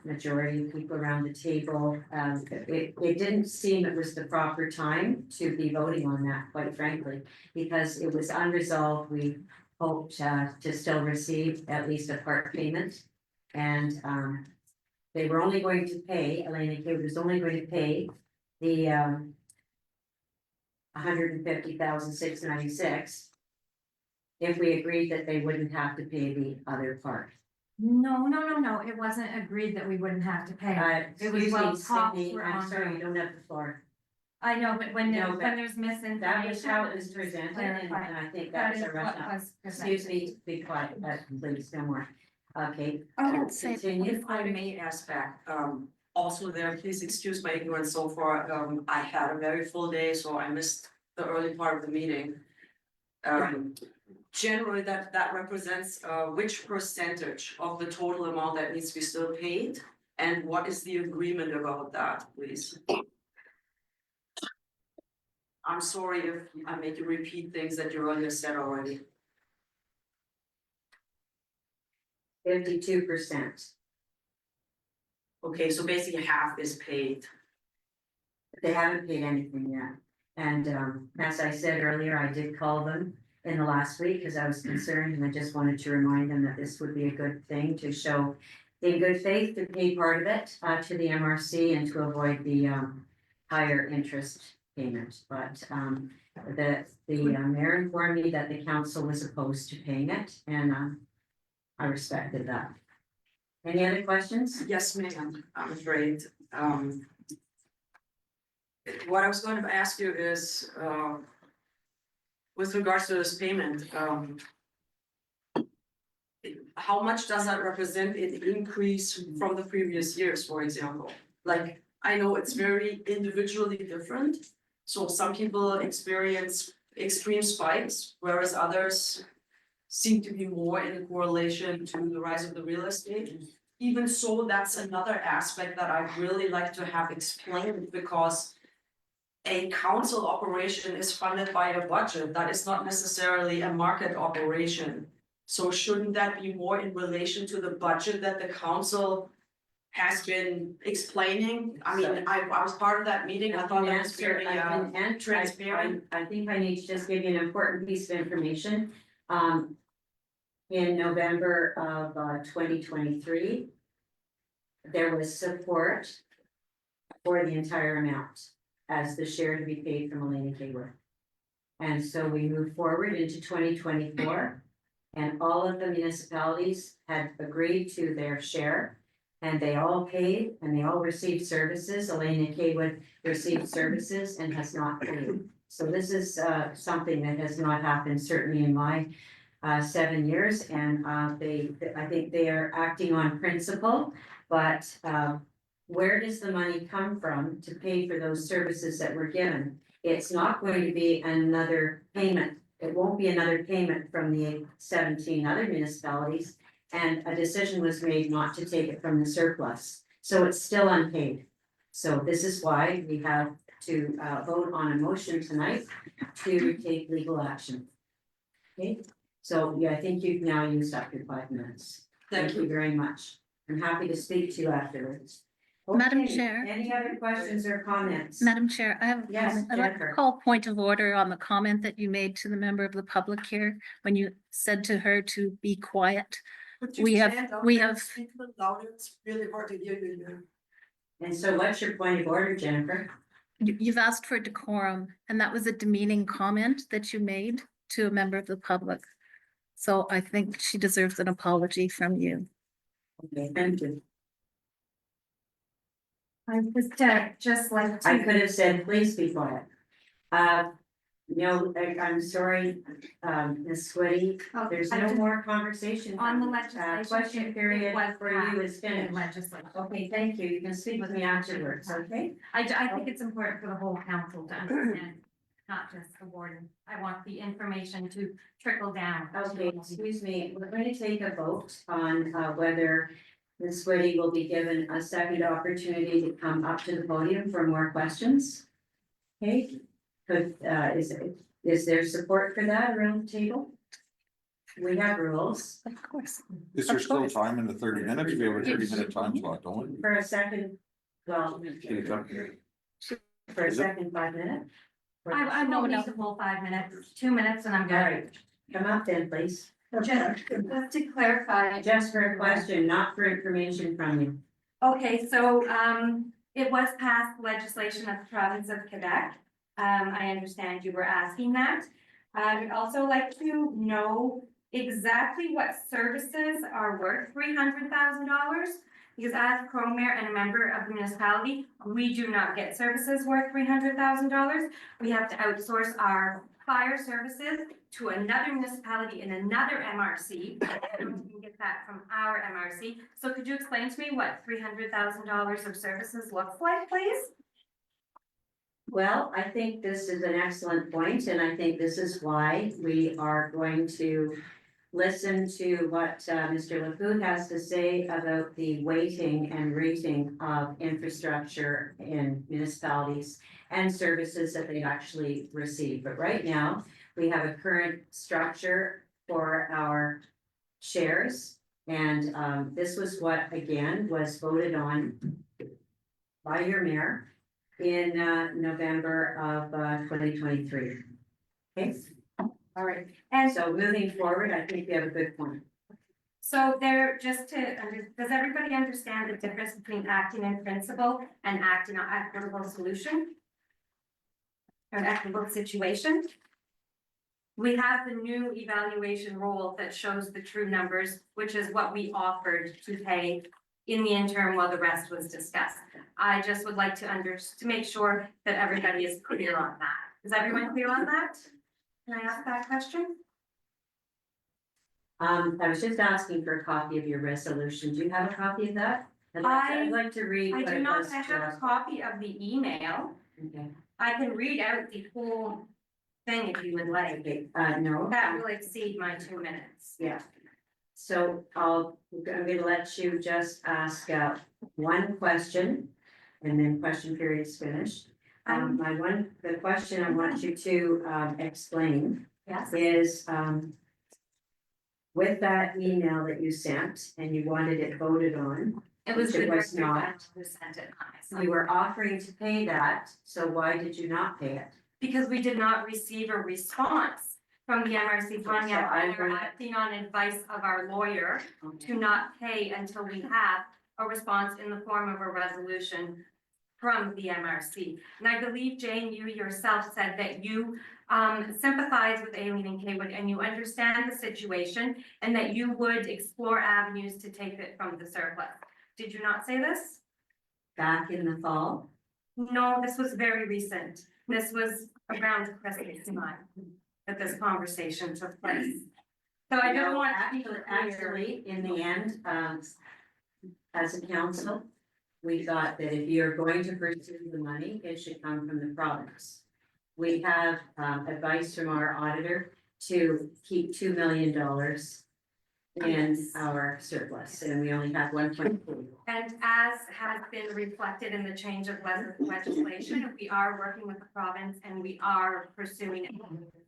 Speaker 1: majority of people around the table, it didn't seem it was the proper time to be voting on that, quite frankly, because it was unresolved. We hoped, to still receive at least a part payment. And, they were only going to pay, Elena K was only going to pay the, 150,696. If we agreed that they wouldn't have to pay the other part.
Speaker 14: No, it wasn't agreed that we wouldn't have to pay. It was
Speaker 1: Excuse
Speaker 14: well
Speaker 1: me,
Speaker 14: talks
Speaker 1: Sydney,
Speaker 14: were
Speaker 1: I'm sorry, you
Speaker 14: ongoing.
Speaker 1: don't have the floor.
Speaker 14: I know, but when
Speaker 1: No, but
Speaker 14: there's misinformation.
Speaker 1: That was how it was presented, and
Speaker 14: clarify.
Speaker 1: I think
Speaker 14: That
Speaker 1: that was
Speaker 14: is
Speaker 1: a
Speaker 14: what
Speaker 1: rush.
Speaker 14: was presented.
Speaker 1: Excuse me, be quiet, please, no more. Okay.
Speaker 15: I would
Speaker 1: say-
Speaker 15: if I may ask back, also there, please excuse my ignorance so far, I had a very full day, so I missed the early part of the meeting. Generally, that represents, which percentage of the total amount that needs to be still paid? And what is the agreement about that, please? I'm sorry if I make you repeat things that you earlier said already.
Speaker 1: 52%.
Speaker 15: Okay, so basically half is paid.
Speaker 1: They haven't paid anything yet. And as I said earlier, I did call them in the last week because I was concerned, and I just wanted to remind them that this would be a good thing to show in good faith to pay part of it to the MRC and to avoid the higher interest payment. But the mayor informed me that the council was opposed to paying it, and I respected that. Any other questions?
Speaker 15: Yes, ma'am, I'm afraid. What I was going to ask you is, with regards to this payment, how much does that represent an increase from the previous years, for example? Like, I know it's very individually different, so some people experience extreme spikes, whereas others seem to be more in correlation to the rise of the real estate. Even so, that's another aspect that I'd really like to have explained, because a council operation is funded by a budget, that is not necessarily a market operation. So shouldn't that be more in relation to the budget that the council has been explaining? I mean, I was part of that meeting, I thought that was very transparent.
Speaker 1: I think I need to just give you an important piece of information. In November of 2023, there was support for the entire amount as the share to be paid from Elena Kayworth. And so we moved forward into 2024, and all of the municipalities had agreed to their share, and they all paid and they all received services. Elena Kayworth received services and has not paid. So this is something that has not happened, certainly in my 7 years, and I think they are acting on principle, but where does the money come from to pay for those services that were given? It's not going to be another payment. It won't be another payment from the 17 other municipalities. and a decision was made not to take it from the surplus. So it's still unpaid. So this is why we have to vote on a motion tonight to take legal action. Okay, so yeah, I think you've now used up your 5 minutes. Thank you very much. I'm happy to speak to you afterwards.
Speaker 16: Madam
Speaker 1: Okay,
Speaker 16: Chair.
Speaker 1: any other questions or comments?
Speaker 16: Madam Chair, I have a
Speaker 1: Yes,
Speaker 16: comment. I'd like to
Speaker 1: Jennifer.
Speaker 16: call point of order on the comment that you made to the member of the public here when you said to her to be quiet. We have.
Speaker 9: It's really hard to hear you.
Speaker 1: And so what's your point of order, Jennifer?
Speaker 16: You've asked for decorum, and that was a demeaning comment that you made to a member of the public. So I think she deserves an apology from you.
Speaker 1: Okay, thank you.
Speaker 14: I would just like to.
Speaker 1: I could have said, please be quiet. No, I'm sorry, Ms. Swity,
Speaker 14: Oh,
Speaker 1: there's
Speaker 14: I
Speaker 1: no
Speaker 14: just-
Speaker 1: more conversation.
Speaker 14: On the
Speaker 1: Question
Speaker 14: legislation.
Speaker 1: period
Speaker 14: it was
Speaker 1: for you is
Speaker 14: passed in
Speaker 1: finished.
Speaker 14: Legislation.
Speaker 1: Okay, thank you. You can speak with me afterwards, okay?
Speaker 14: I think it's important for the whole council to understand, not just the warden. I want the information to trickle down.
Speaker 1: Okay, excuse me, we're going to take a vote on Whether Ms. Swity will be given a second opportunity to come up to the podium for more questions. Okay, but is there support for that around the table? We have rules
Speaker 16: Of course.
Speaker 11: Is there still time in the 30 minutes? We have a 30-minute time slot, don't we?
Speaker 1: for a second, well,
Speaker 11: Can you come here?
Speaker 1: for a second 5 minutes.
Speaker 14: I don't need the whole 5 minutes, 2 minutes and I'm
Speaker 1: All
Speaker 14: good.
Speaker 1: right, come up then, please.
Speaker 14: Just to clarify.
Speaker 1: Just for a question, not for information from you.
Speaker 14: Okay, so it was passed legislation of the province of Quebec. I understand you were asking that. I would also like to know exactly what services are worth $300,000. Because as pro-mayor and a member of the municipality, we do not get services worth $300,000. We have to outsource our fire services to another municipality in another MRC. And we can get that from our MRC. So could you explain to me what $300,000 of services looks like, please?
Speaker 1: Well, I think this is an excellent point, and I think this is why we are going to listen to what Mr. Lafood has to say about the weighting and rating of infrastructure in municipalities and services that they actually receive. But right now, we have a current structure for our shares. And this was what, again, was voted on by your mayor in November of 2023. Okay, all right.
Speaker 14: And
Speaker 1: So moving forward, I think you have a good point.
Speaker 14: so there, just to, does everybody understand the difference between acting in principle and acting on equitable solution? Or an equitable situation? We have the new evaluation rule that shows the true numbers, which is what we offered to pay in the interim while the rest was discussed. I just would like to make sure that everybody is clear on that. Is everyone clear on that? Can I ask that question?
Speaker 1: I was just asking for a copy of your resolution. Do you have a copy of that? I'd like to read.
Speaker 14: I
Speaker 1: what
Speaker 14: do
Speaker 1: it
Speaker 14: not
Speaker 1: was
Speaker 14: have
Speaker 1: just-
Speaker 14: a copy of the email.
Speaker 1: Okay.
Speaker 14: I can read out the whole thing if you would like.
Speaker 1: Okay, no.
Speaker 14: That will exceed my 2 minutes.
Speaker 1: Yeah. So I'm gonna let you just ask one question and then question period's finished. The question I want you to explain
Speaker 14: Yes.
Speaker 1: is with that email that you sent and you wanted it voted on,
Speaker 14: It was
Speaker 1: which
Speaker 14: the
Speaker 1: it was
Speaker 14: director
Speaker 1: not.
Speaker 14: who sent it. not myself.
Speaker 1: You were offering to pay that, so why did you not pay it?
Speaker 14: Because we did not receive a response from the MRC Pontiac, and we're acting on advice of our lawyer to not pay until we have a response in the form of a resolution from the MRC. And I believe, Jane, you yourself said that you sympathize with Aileen and Kaywood and you understand the situation and that you would explore avenues to take it from the surplus. Did you not say this?
Speaker 1: Back in the fall?
Speaker 14: No, this was very recent. This was around Christmas time that this conversation took place. So I don't want to be
Speaker 1: Actually, in the end, as a council, we thought that if you're going to pursue the money, it should come from the province. We have advice from our auditor to keep $2 million in our surplus, and we only have 1.2.
Speaker 14: And as has been reflected in the change of legislation, we are working with the province and we are pursuing it.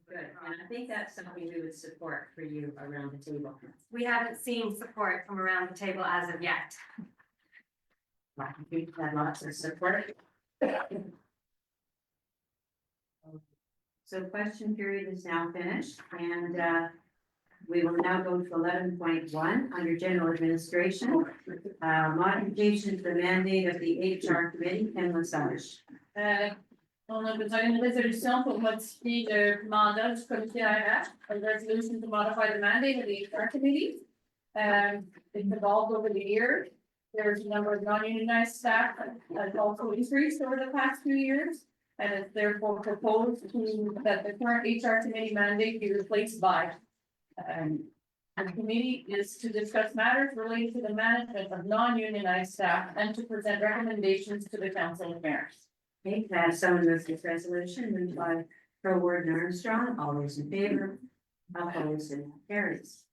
Speaker 1: Good, and I think that's something we would support for you around the table.
Speaker 14: We haven't seen support from around the table as of yet.
Speaker 1: We've had lots of support. So question period is now finished, and we will now go to 11.1 under general administration. Modification to the mandate of the HR committee and massage.
Speaker 2: On a besoin d'une résolution pour modifier le mandat du comité RH, a resolution to modify the mandate of the HR committee. It's evolved over the years. There's a number of non-unionized staff that has also increased over the past few years. And it's therefore proposed that the current HR committee mandate be replaced by. The committee is to discuss matters related to the management of non-unionized staff and to present recommendations to the council of mayors.
Speaker 1: Okay, can I have someone move this resolution moved by Pro Ward and Armstrong, all those in favor? Opposed and carries.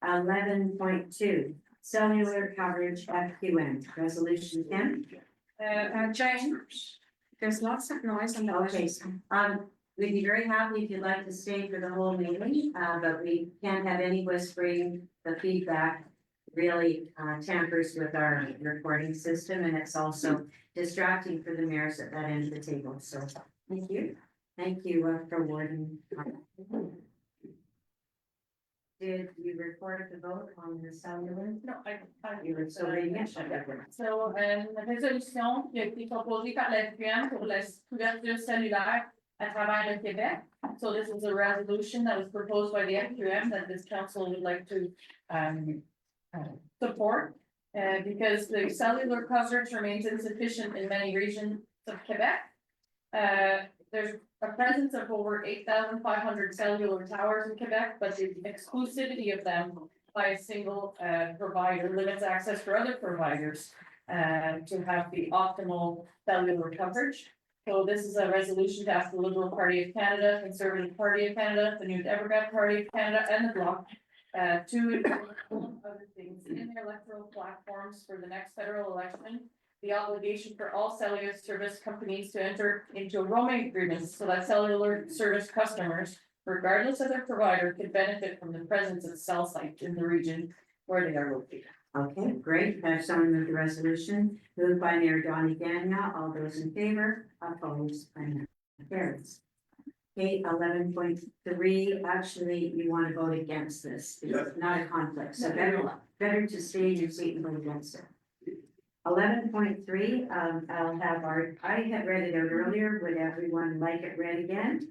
Speaker 1: 11.2, cellular coverage FQN, resolution 10.
Speaker 7: Jane, there's lots of noise on the.
Speaker 1: Okay, we'd be very happy if you'd like to stay for the whole meeting, but we can't have any whispering. The feedback really tampers with our recording system, and it's also distracting for the mayors at that end of the table. So thank you. Thank you for warning. Did you record the vote on the cellular?
Speaker 2: No,
Speaker 1: You were so ready.
Speaker 2: So, la résolution qui a été proposée par la FQM pour la couverture cellulaire à travers le Québec. So this is a resolution that was proposed by the FQM that this council would like to support. Because the cellular coverage remains insufficient in many regions of Quebec. There's a presence of over 8,500 cellular towers in Quebec, but the exclusivity of them by a single provider limits access for other providers to have the optimal cellular coverage. So this is a resolution to ask the Liberal Party of Canada, Conservative Party of Canada, the New Democrat Party of Canada, and the Bloc to other things in their electoral platforms for the next federal election. The obligation for all cellular service companies to enter into roaming agreements so that cellular service customers, regardless of their provider, could benefit from the presence of cell sites in the region where they are located.
Speaker 1: Okay, great. Can I have someone move the resolution moved by Mayor Donnie Gagnon. All those in favor, opposed, and carries. Okay, 11.3, actually, you want to vote against this. It's not a conflict, so better to stay in your seat and vote against it. 11.3, I'll have I had read it out earlier. Would everyone like it read again?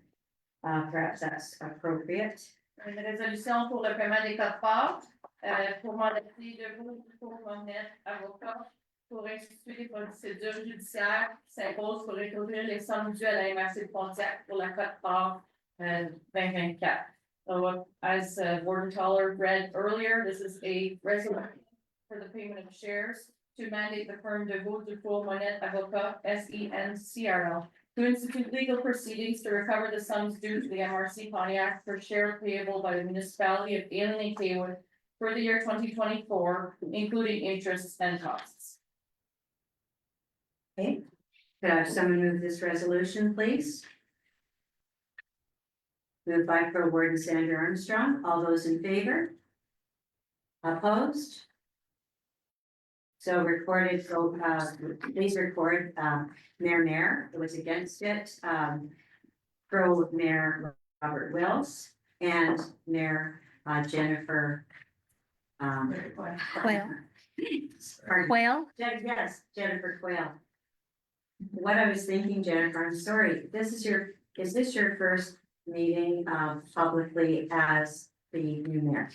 Speaker 1: Perhaps that's appropriate.
Speaker 2: Une résolution pour le paiement des codes parts, pour mandater de vous pour honnête avocat, pour instituer des procédures judiciaires qui s'imposent pour recouvrir les sommes dues à la MRC de Pontiac pour la cote part 2024. So as Warden Toller read earlier, this is a resolution for the payment of shares to mandate the firm de vous du pour honnête avocat SENCRL to institute legal proceedings to recover the sums due to the MRC Pontiac for share payable by the municipality of Alien and Haywood for the year 2024, including interests and costs.
Speaker 1: Okay, could I have someone move this resolution, please? Moved by Pro Warden Sandra Armstrong. All those in favor? Opposed? So recorded, so please record Mayor, who was against it, Pro Mayor Robert Wills, and Mayor Jennifer
Speaker 16: Quayle.
Speaker 1: Pardon.
Speaker 16: Quayle?
Speaker 1: Yes, Jennifer Quayle. What I was thinking, Jennifer, I'm sorry, is this your first meeting publicly as the new mayor?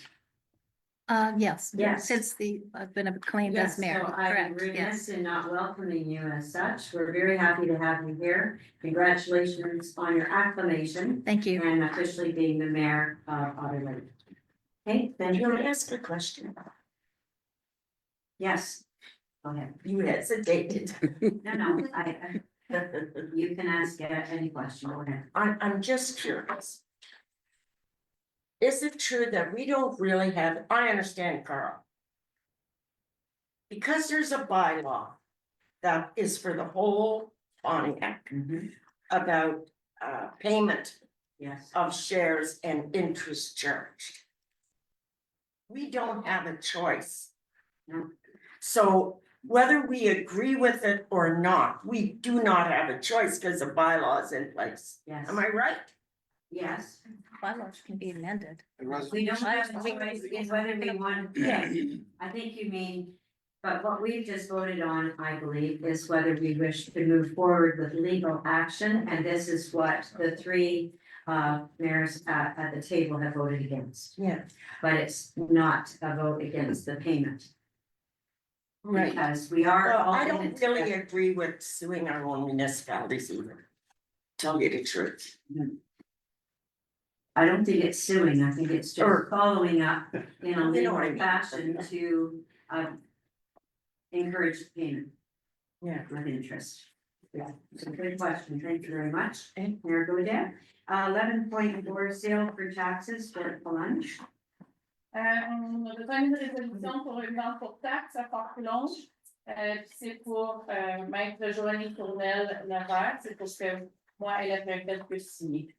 Speaker 16: Yes.
Speaker 1: Yes.
Speaker 16: Since I've been acclaimed as mayor,
Speaker 1: So I'm
Speaker 16: correct,
Speaker 1: remiss
Speaker 16: yes.
Speaker 1: in not welcoming you as such. We're very happy to have you here. Congratulations on your acclamation
Speaker 16: Thank you.
Speaker 1: and officially being the mayor of Otter Lake. Okay, thank
Speaker 9: You want
Speaker 1: you.
Speaker 9: to ask a question?
Speaker 1: Yes. Go ahead.
Speaker 9: You hesitated.
Speaker 1: No, you can ask any question. Go ahead.
Speaker 9: I'm just curious. is it true that we don't really have, I understand, Carl. Because there's a bylaw that is for the whole Pontiac about payment
Speaker 1: Yes.
Speaker 9: of shares and interest charged. We don't have a choice.
Speaker 1: No.
Speaker 9: So whether we agree with it or not, we do not have a choice because the bylaw is in place.
Speaker 1: Yes.
Speaker 9: Am I right?
Speaker 1: Yes.
Speaker 16: Bylaws can be amended.
Speaker 1: We don't have a choice in whether we want, yeah, I think you mean, but what we've just voted on, I believe, is whether we wish to move forward with legal action, and this is what the three mayors at the table have voted against.
Speaker 9: Yeah.
Speaker 1: But it's not a vote against the payment.
Speaker 9: Right.
Speaker 1: Because we are.
Speaker 9: Well,
Speaker 1: all
Speaker 9: I
Speaker 1: in
Speaker 9: don't
Speaker 1: it
Speaker 9: really
Speaker 1: together.
Speaker 9: agree with suing our own municipalities either. Tell you the truth.
Speaker 1: I don't think it's suing, I think it's just following up in a
Speaker 9: You know
Speaker 1: legal
Speaker 9: what I mean.
Speaker 1: fashion to encourage payment
Speaker 9: Yeah.
Speaker 1: with interest. Yeah, it's a good question, thank you very much. Mayor Godin. 11.4 sale for taxes for lunch.
Speaker 2: On a besoin d'une résolution pour une vente pour taxe à Fort-Coulonge. C'est pour Maître Joanie Tournel-Levert, c'est pour que moi et la préfète puissent signer.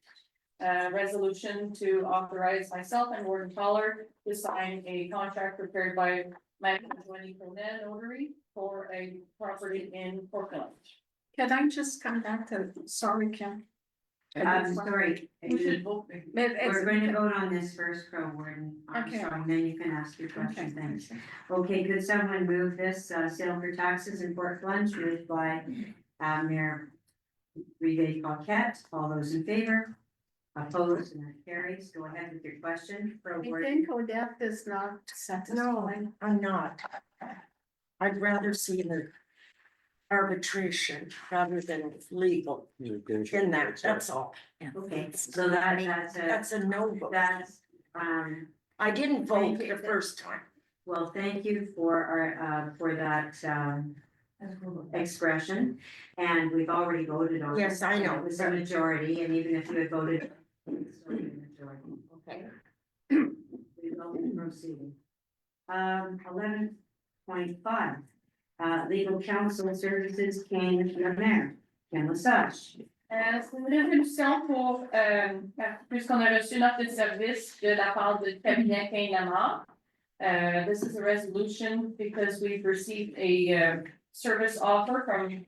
Speaker 2: Resolution to authorize myself and Warden Toller to sign a contract prepared by Maître Joanie Tournel Notary for a property in Fort-Coulonge.
Speaker 7: Can I just come back to, sorry, Kim.
Speaker 1: I'm sorry.
Speaker 2: We should vote.
Speaker 1: We're going to vote on this first, Warden
Speaker 7: Okay.
Speaker 1: Armstrong, then you can ask your question,
Speaker 7: Okay.
Speaker 1: thanks. Okay, could someone move this sale for taxes in Fort Lunch moved by Mayor Rive Paquette, all those in favor? Opposed, and that carries, go ahead with your question,
Speaker 7: I
Speaker 1: Warden.
Speaker 7: think Odette is not
Speaker 9: No,
Speaker 7: satisfied.
Speaker 9: I'm not. I'd rather see the arbitration rather than legal in that, that's all.
Speaker 1: Okay, so that's
Speaker 9: a no vote.
Speaker 1: That's,
Speaker 9: I didn't vote
Speaker 1: Thank you.
Speaker 9: the first time.
Speaker 1: well, thank you for our, for that, expression. And we've already voted on it.
Speaker 9: Yes, I know.
Speaker 1: It was a majority, and even if you had voted. It's still a majority.
Speaker 9: Okay.
Speaker 1: We will be proceeding. 11.5, legal counsel services, Ken Maire, Ken Lesage.
Speaker 2: C'est une résolution pour, puisqu'on a reçu notre service de la part du cabinet Kane Lamar. This is a resolution because we've received a service offer from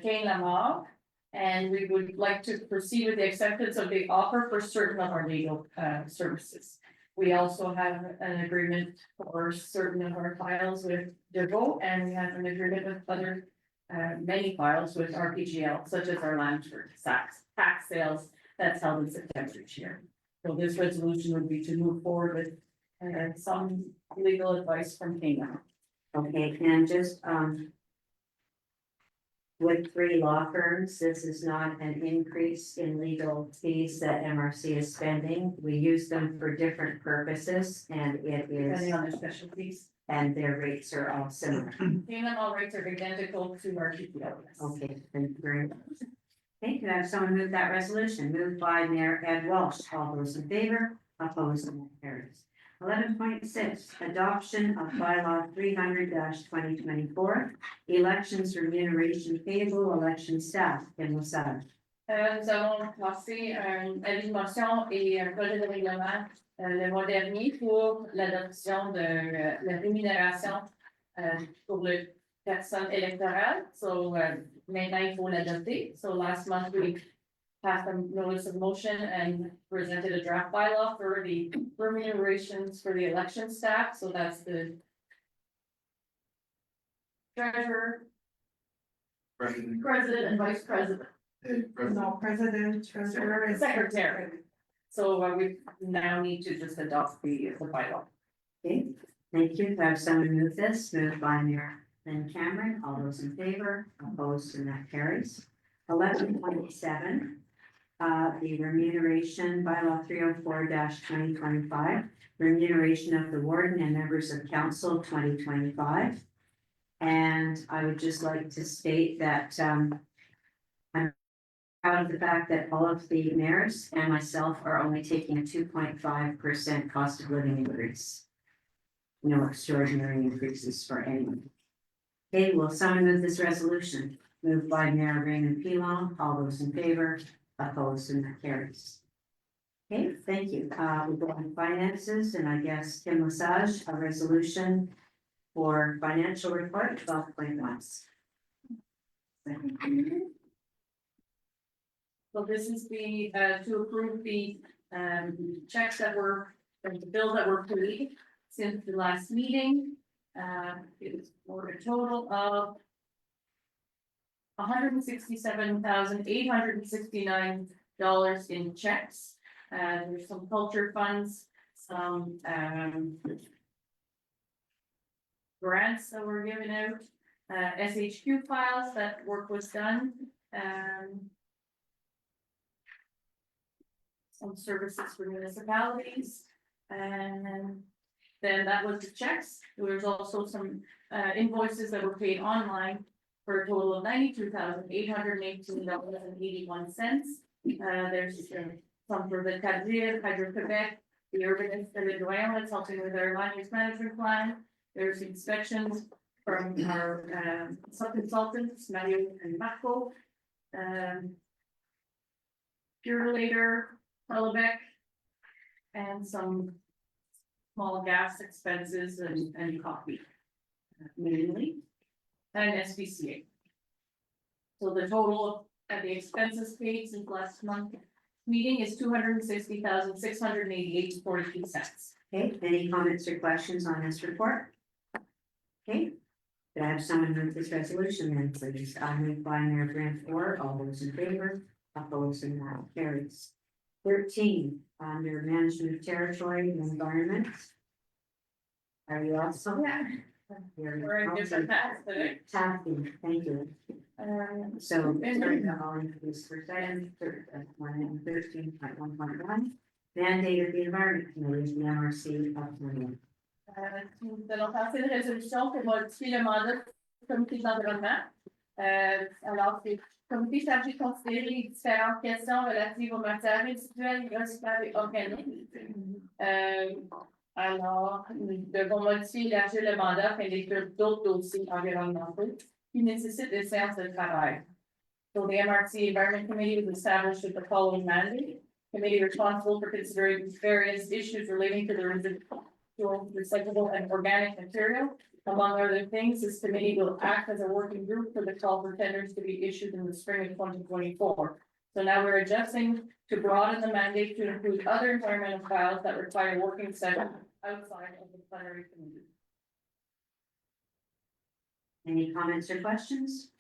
Speaker 2: Kane Lamar. And we would like to proceed with the acceptance of the offer for certain of our legal services. We also have an agreement for certain of our files with DeVoe, and we have an agreement with other many files with RPGL, such as our land for tax sales that's held in September each year. So this resolution would be to move forward with some legal advice from Kane.
Speaker 1: Okay, and just, with three law firms, this is not an increase in legal fees that MRC is spending. We use them for different purposes, and it
Speaker 2: Depending
Speaker 1: is,
Speaker 2: on their specialties.
Speaker 1: and their rates are all similar.
Speaker 2: Kane Lamar rates are identical to our GPO.
Speaker 1: Okay, thank you very much. Okay, could I have someone move that resolution? Moved by Mayor Ed Walsh. All those in favor? Opposed, and that carries. 11.6, adoption of bylaw 300-2024, elections remuneration payable, election staff, Ken Lesage.
Speaker 2: Nous avons passé une motion et un projet de règlement le mois dernier pour l'adoption de la rémunération pour les personnes électorales. So maintenant il faut l'adopter. So last month we passed a notice of motion and presented a draft bylaw for the remunerations for the election staff. So that's the treasurer, president and vice president.
Speaker 13: No, president, treasurer, and
Speaker 2: Secretary. So we now need to just adopt the bylaw.
Speaker 1: Okay, thank you. Could I have someone move this? Moved by Mayor Lynn Cameron. All those in favor? Opposed, and that carries. 11.7. The remuneration bylaw 304-2025, remuneration of the warden and members of council 2025. And I would just like to state that I'm proud of the fact that all of the mayors and myself are only taking a 2.5% cost of living increase. No extraordinary increases for anyone. Okay, will someone move this resolution? Moved by Mayor Raymond Pilon. All those in favor, opposed, and that carries. Okay, thank you. We go on finances, and I guess Kim Lesage, a resolution for financial report 12.1.
Speaker 2: So this is the, to approve the, checks that were, or the bills that were paid since the last meeting. It was for a total of $167,869 in checks. There's some culture funds, some, grants that were given out, SHQ files that work was done, some services for municipalities, and then that was the checks. There was also some invoices that were paid online for a total of $92,818.81. There's some for the Cadre, Hydro-Quebec, the Urban Institute of that's helping with their land use management plan. There's inspections from our sub-consultants, Mario and Marco. Purelator, Hurlbeck, and some small gas expenses and coffee, mainly, and SPCA. So the total of the expenses paid since last month meeting is $260,688.42.
Speaker 1: Okay, any comments or questions on this report? Okay, could I have someone move this resolution then, please? Moved by Mayor Branford. All those in favor, opposed, and that carries. 13, under management of territory and environment. Are you also?
Speaker 2: Yeah. We're in different paths today.
Speaker 1: Tapping, thank you. So, all in this first item, 13.1.1, mandate of the environment committee, the MRC of Réunion.
Speaker 2: Nous allons passer une résolution pour modifier le mandat du comité de l'environnement. Alors, c'est le comité chargé de considérer les différentes questions relatives aux matières résiduelles, recyclables et organiques. Alors, nous devons modifier et élargir le mandat afin d'inclure d'autres dossiers environnementaux qui nécessitent des séances de travail. So the MRC Environment Committee was established with the following mandate. Committee responsible for considering various issues relating to the residual, recyclable and organic material. Among other things, this committee will act as a working group for the call for tenders to be issued in the spring of 2024. So now we're adjusting to broaden the mandate to include other environmental files that require working session outside of the plenary committee.
Speaker 1: Any comments or questions?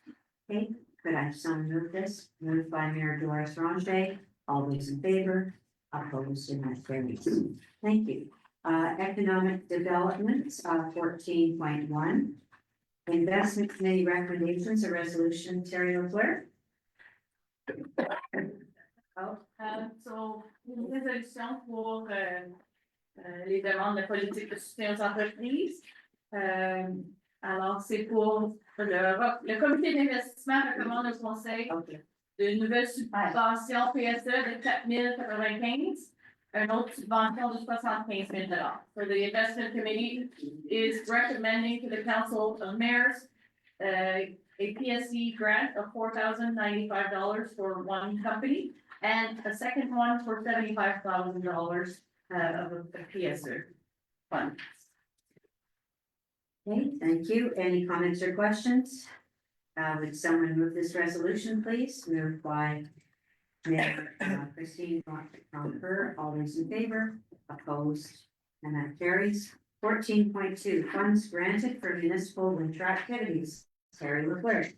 Speaker 1: Okay, could I have someone move this? Moved by Mayor Doris Ronge. All those in favor, opposed, and that carries. Thank you. Economic development, 14.1. Investment committee recommendations, a resolution, Terry Leclerc.
Speaker 2: So, une résolution pour les demandes de politique de soutien aux entreprises. Alors, c'est pour le comité d'investissement recommande au conseil de nouvelles subventions PSE de 4 095, une autre subvention de 75 000 $. So the investment committee is recommending to the council of mayors a PSE grant of $4,095 for one company and a second one for $75,000 of a PSE fund.
Speaker 1: Okay, thank you. Any comments or questions? Would someone move this resolution, please? Moved by Mayor Christine Ronker. All those in favor, opposed, and that carries. 14.2, funds granted for municipal winter activities. Terry Leclerc.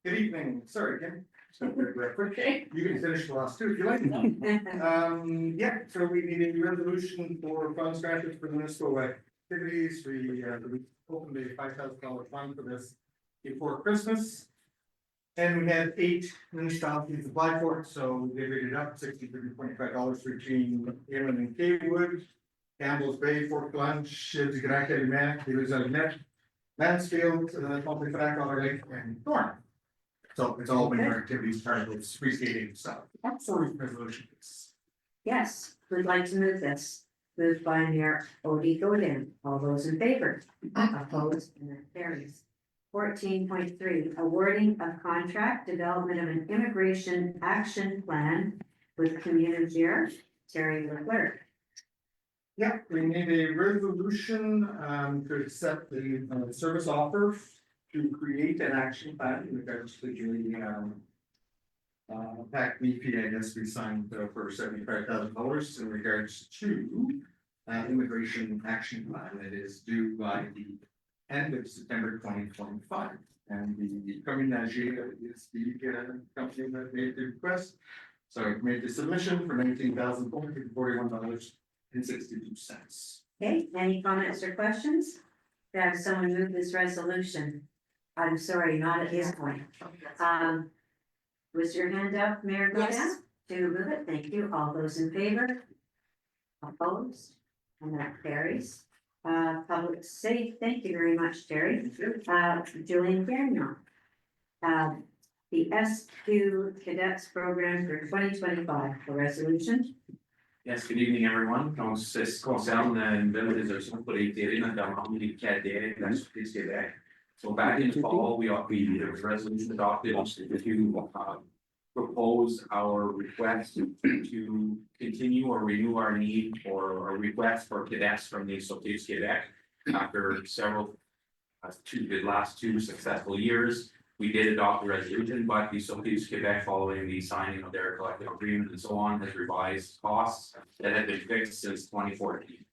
Speaker 17: Good evening, sorry, Kim. You can finish the last two if you like. Yeah, so we need a resolution for funds granted for municipal activities. We opened a $5,000 fund for this before Christmas. And we had 8 municipalities apply for it, so they rated up $63.25 between Inland and Kaywood, Campbell's Bay, Fort Lunch, Mansfield, Pontefract, Lake, and Thorn. So it's all winter activities, carnivals, free skating, stuff,
Speaker 1: Excellent.
Speaker 17: resolutions.
Speaker 1: Yes, who'd like to move this? Moved by Mayor Odie Godin. All those in favor? Opposed, and that carries. 14.3, awarding of contract, development of an immigration action plan with Communigear, Terry Leclerc.
Speaker 17: Yeah, we need a resolution to accept the service offer to create an action plan in regards to the PAC BP, I guess we signed for $75,000 in regards to immigration action plan that is due by the end of September 2025. And the Communigear is the company that made the request. So it made the submission for $19,441.62.
Speaker 1: Okay, any comments or questions? To have someone move this resolution? I'm sorry, not at this point. Was your hand up, Mayor Godin?
Speaker 8: Yes.
Speaker 1: To move it, thank you. All those in favor? Opposed? And that carries. Public safety, thank you very much, Terry. Julian Gagnon. The SQ Cadets Program for 2025, the resolution.
Speaker 18: Yes, good evening, everyone. Donc, ce qui concerne une belle résolution pour réitérer notre demande des cadets de la Sûreté du Québec. So back in the fall, there was a resolution adopted to propose our request to continue or renew our need or a request for cadets from the Sûreté du Québec after several, the last two successful years. We did adopt the resolution, but the Sûreté du Québec, following the signing of their collective agreement and so on, has revised costs that had been fixed since 2014.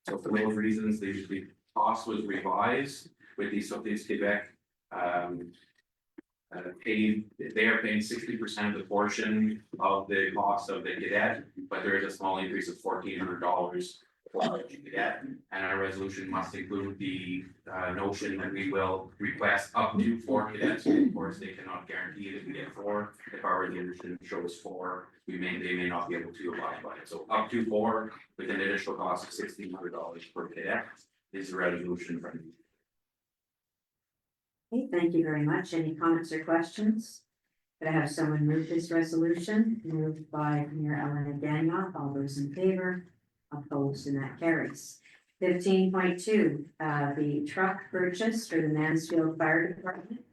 Speaker 18: So for those reasons, the cost was revised with the Sûreté du Québec. They are paying 60% of the portion of the cost of the cadet, but there is a small increase of $1,400 for the cadet. And our resolution must include the notion that we will request up to 4 cadets. Of course, they cannot guarantee that we get 4. If our resolution shows 4, they may not be able to abide by it. So up to 4 with an additional cost of $1,600 per cadet is the resolution from you.
Speaker 1: Okay, thank you very much. Any comments or questions? Could I have someone move this resolution? Moved by Mayor Ellen Gagnon. All those in favor? Opposed, and that carries. 15.2, the truck purchase for the Mansfield Fire Department.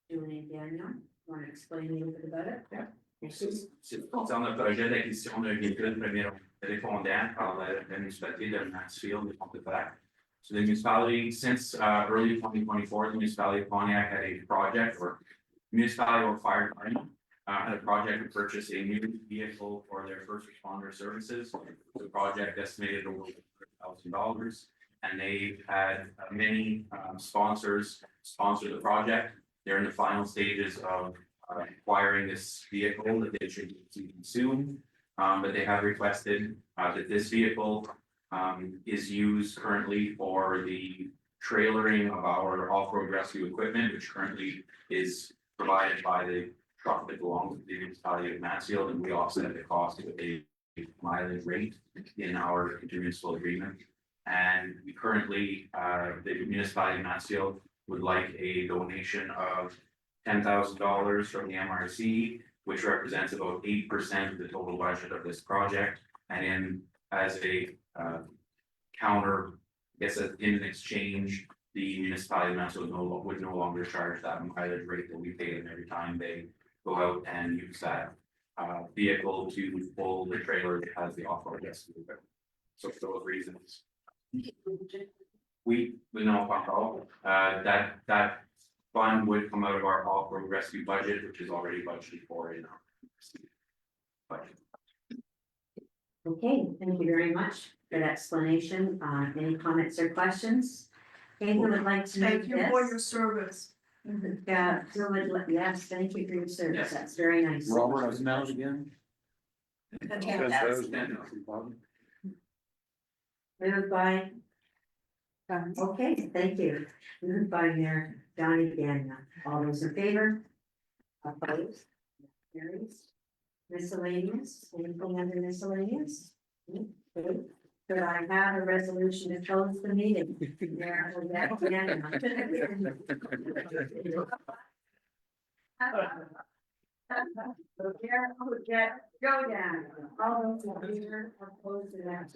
Speaker 1: Julian Gagnon, want to explain a little bit about it?
Speaker 18: Yeah. Concerne le projet d'acquisition d'un véhicule premier répondant par la municipalité de Mansfield, de Pontiac. So the municipality, since early 2024, the municipality of Pontiac had a project, or municipality or fire department had a project to purchase a new vehicle for their first responder services. The project estimated over $100,000, and they've had many sponsors sponsor the project. They're in the final stages of acquiring this vehicle that they should see soon, but they have requested that this vehicle is used currently for the trailering of our off-road rescue equipment, which currently is provided by the truck that belongs to the municipality of Mansfield, and we offset the cost with a mileage rate in our intermunicipal agreement. And we currently, the municipality of Mansfield would like a donation of $10,000 from the MRC, which represents about 8% of the total budget of this project. And in as a counter, I guess in an exchange, the municipality of Mansfield would no longer charge that mileage rate that we pay them every time they go out and use that vehicle to pull the trailer that has the off-road rescue equipment. So for those reasons, we know that fund would come out of our off-road rescue budget, which is already budgeted for in our budget.
Speaker 1: Okay, thank you very much for that explanation. Any comments or questions? Okay, who would like to move
Speaker 12: Thank you for your
Speaker 1: this?
Speaker 12: service.
Speaker 1: Yeah, yes, thank you for your service. That's very nice.
Speaker 11: Robert, how's now again?
Speaker 1: Moved by. Okay, thank you. Moved by Mayor Donnie Gagnon. All those in favor? Opposed? Carries. Miscellaneous, anything under miscellaneous? Okay. Could I have a resolution to close the meeting? Mayor Gagnon. So Karen, go down. All those in favor, opposed to that.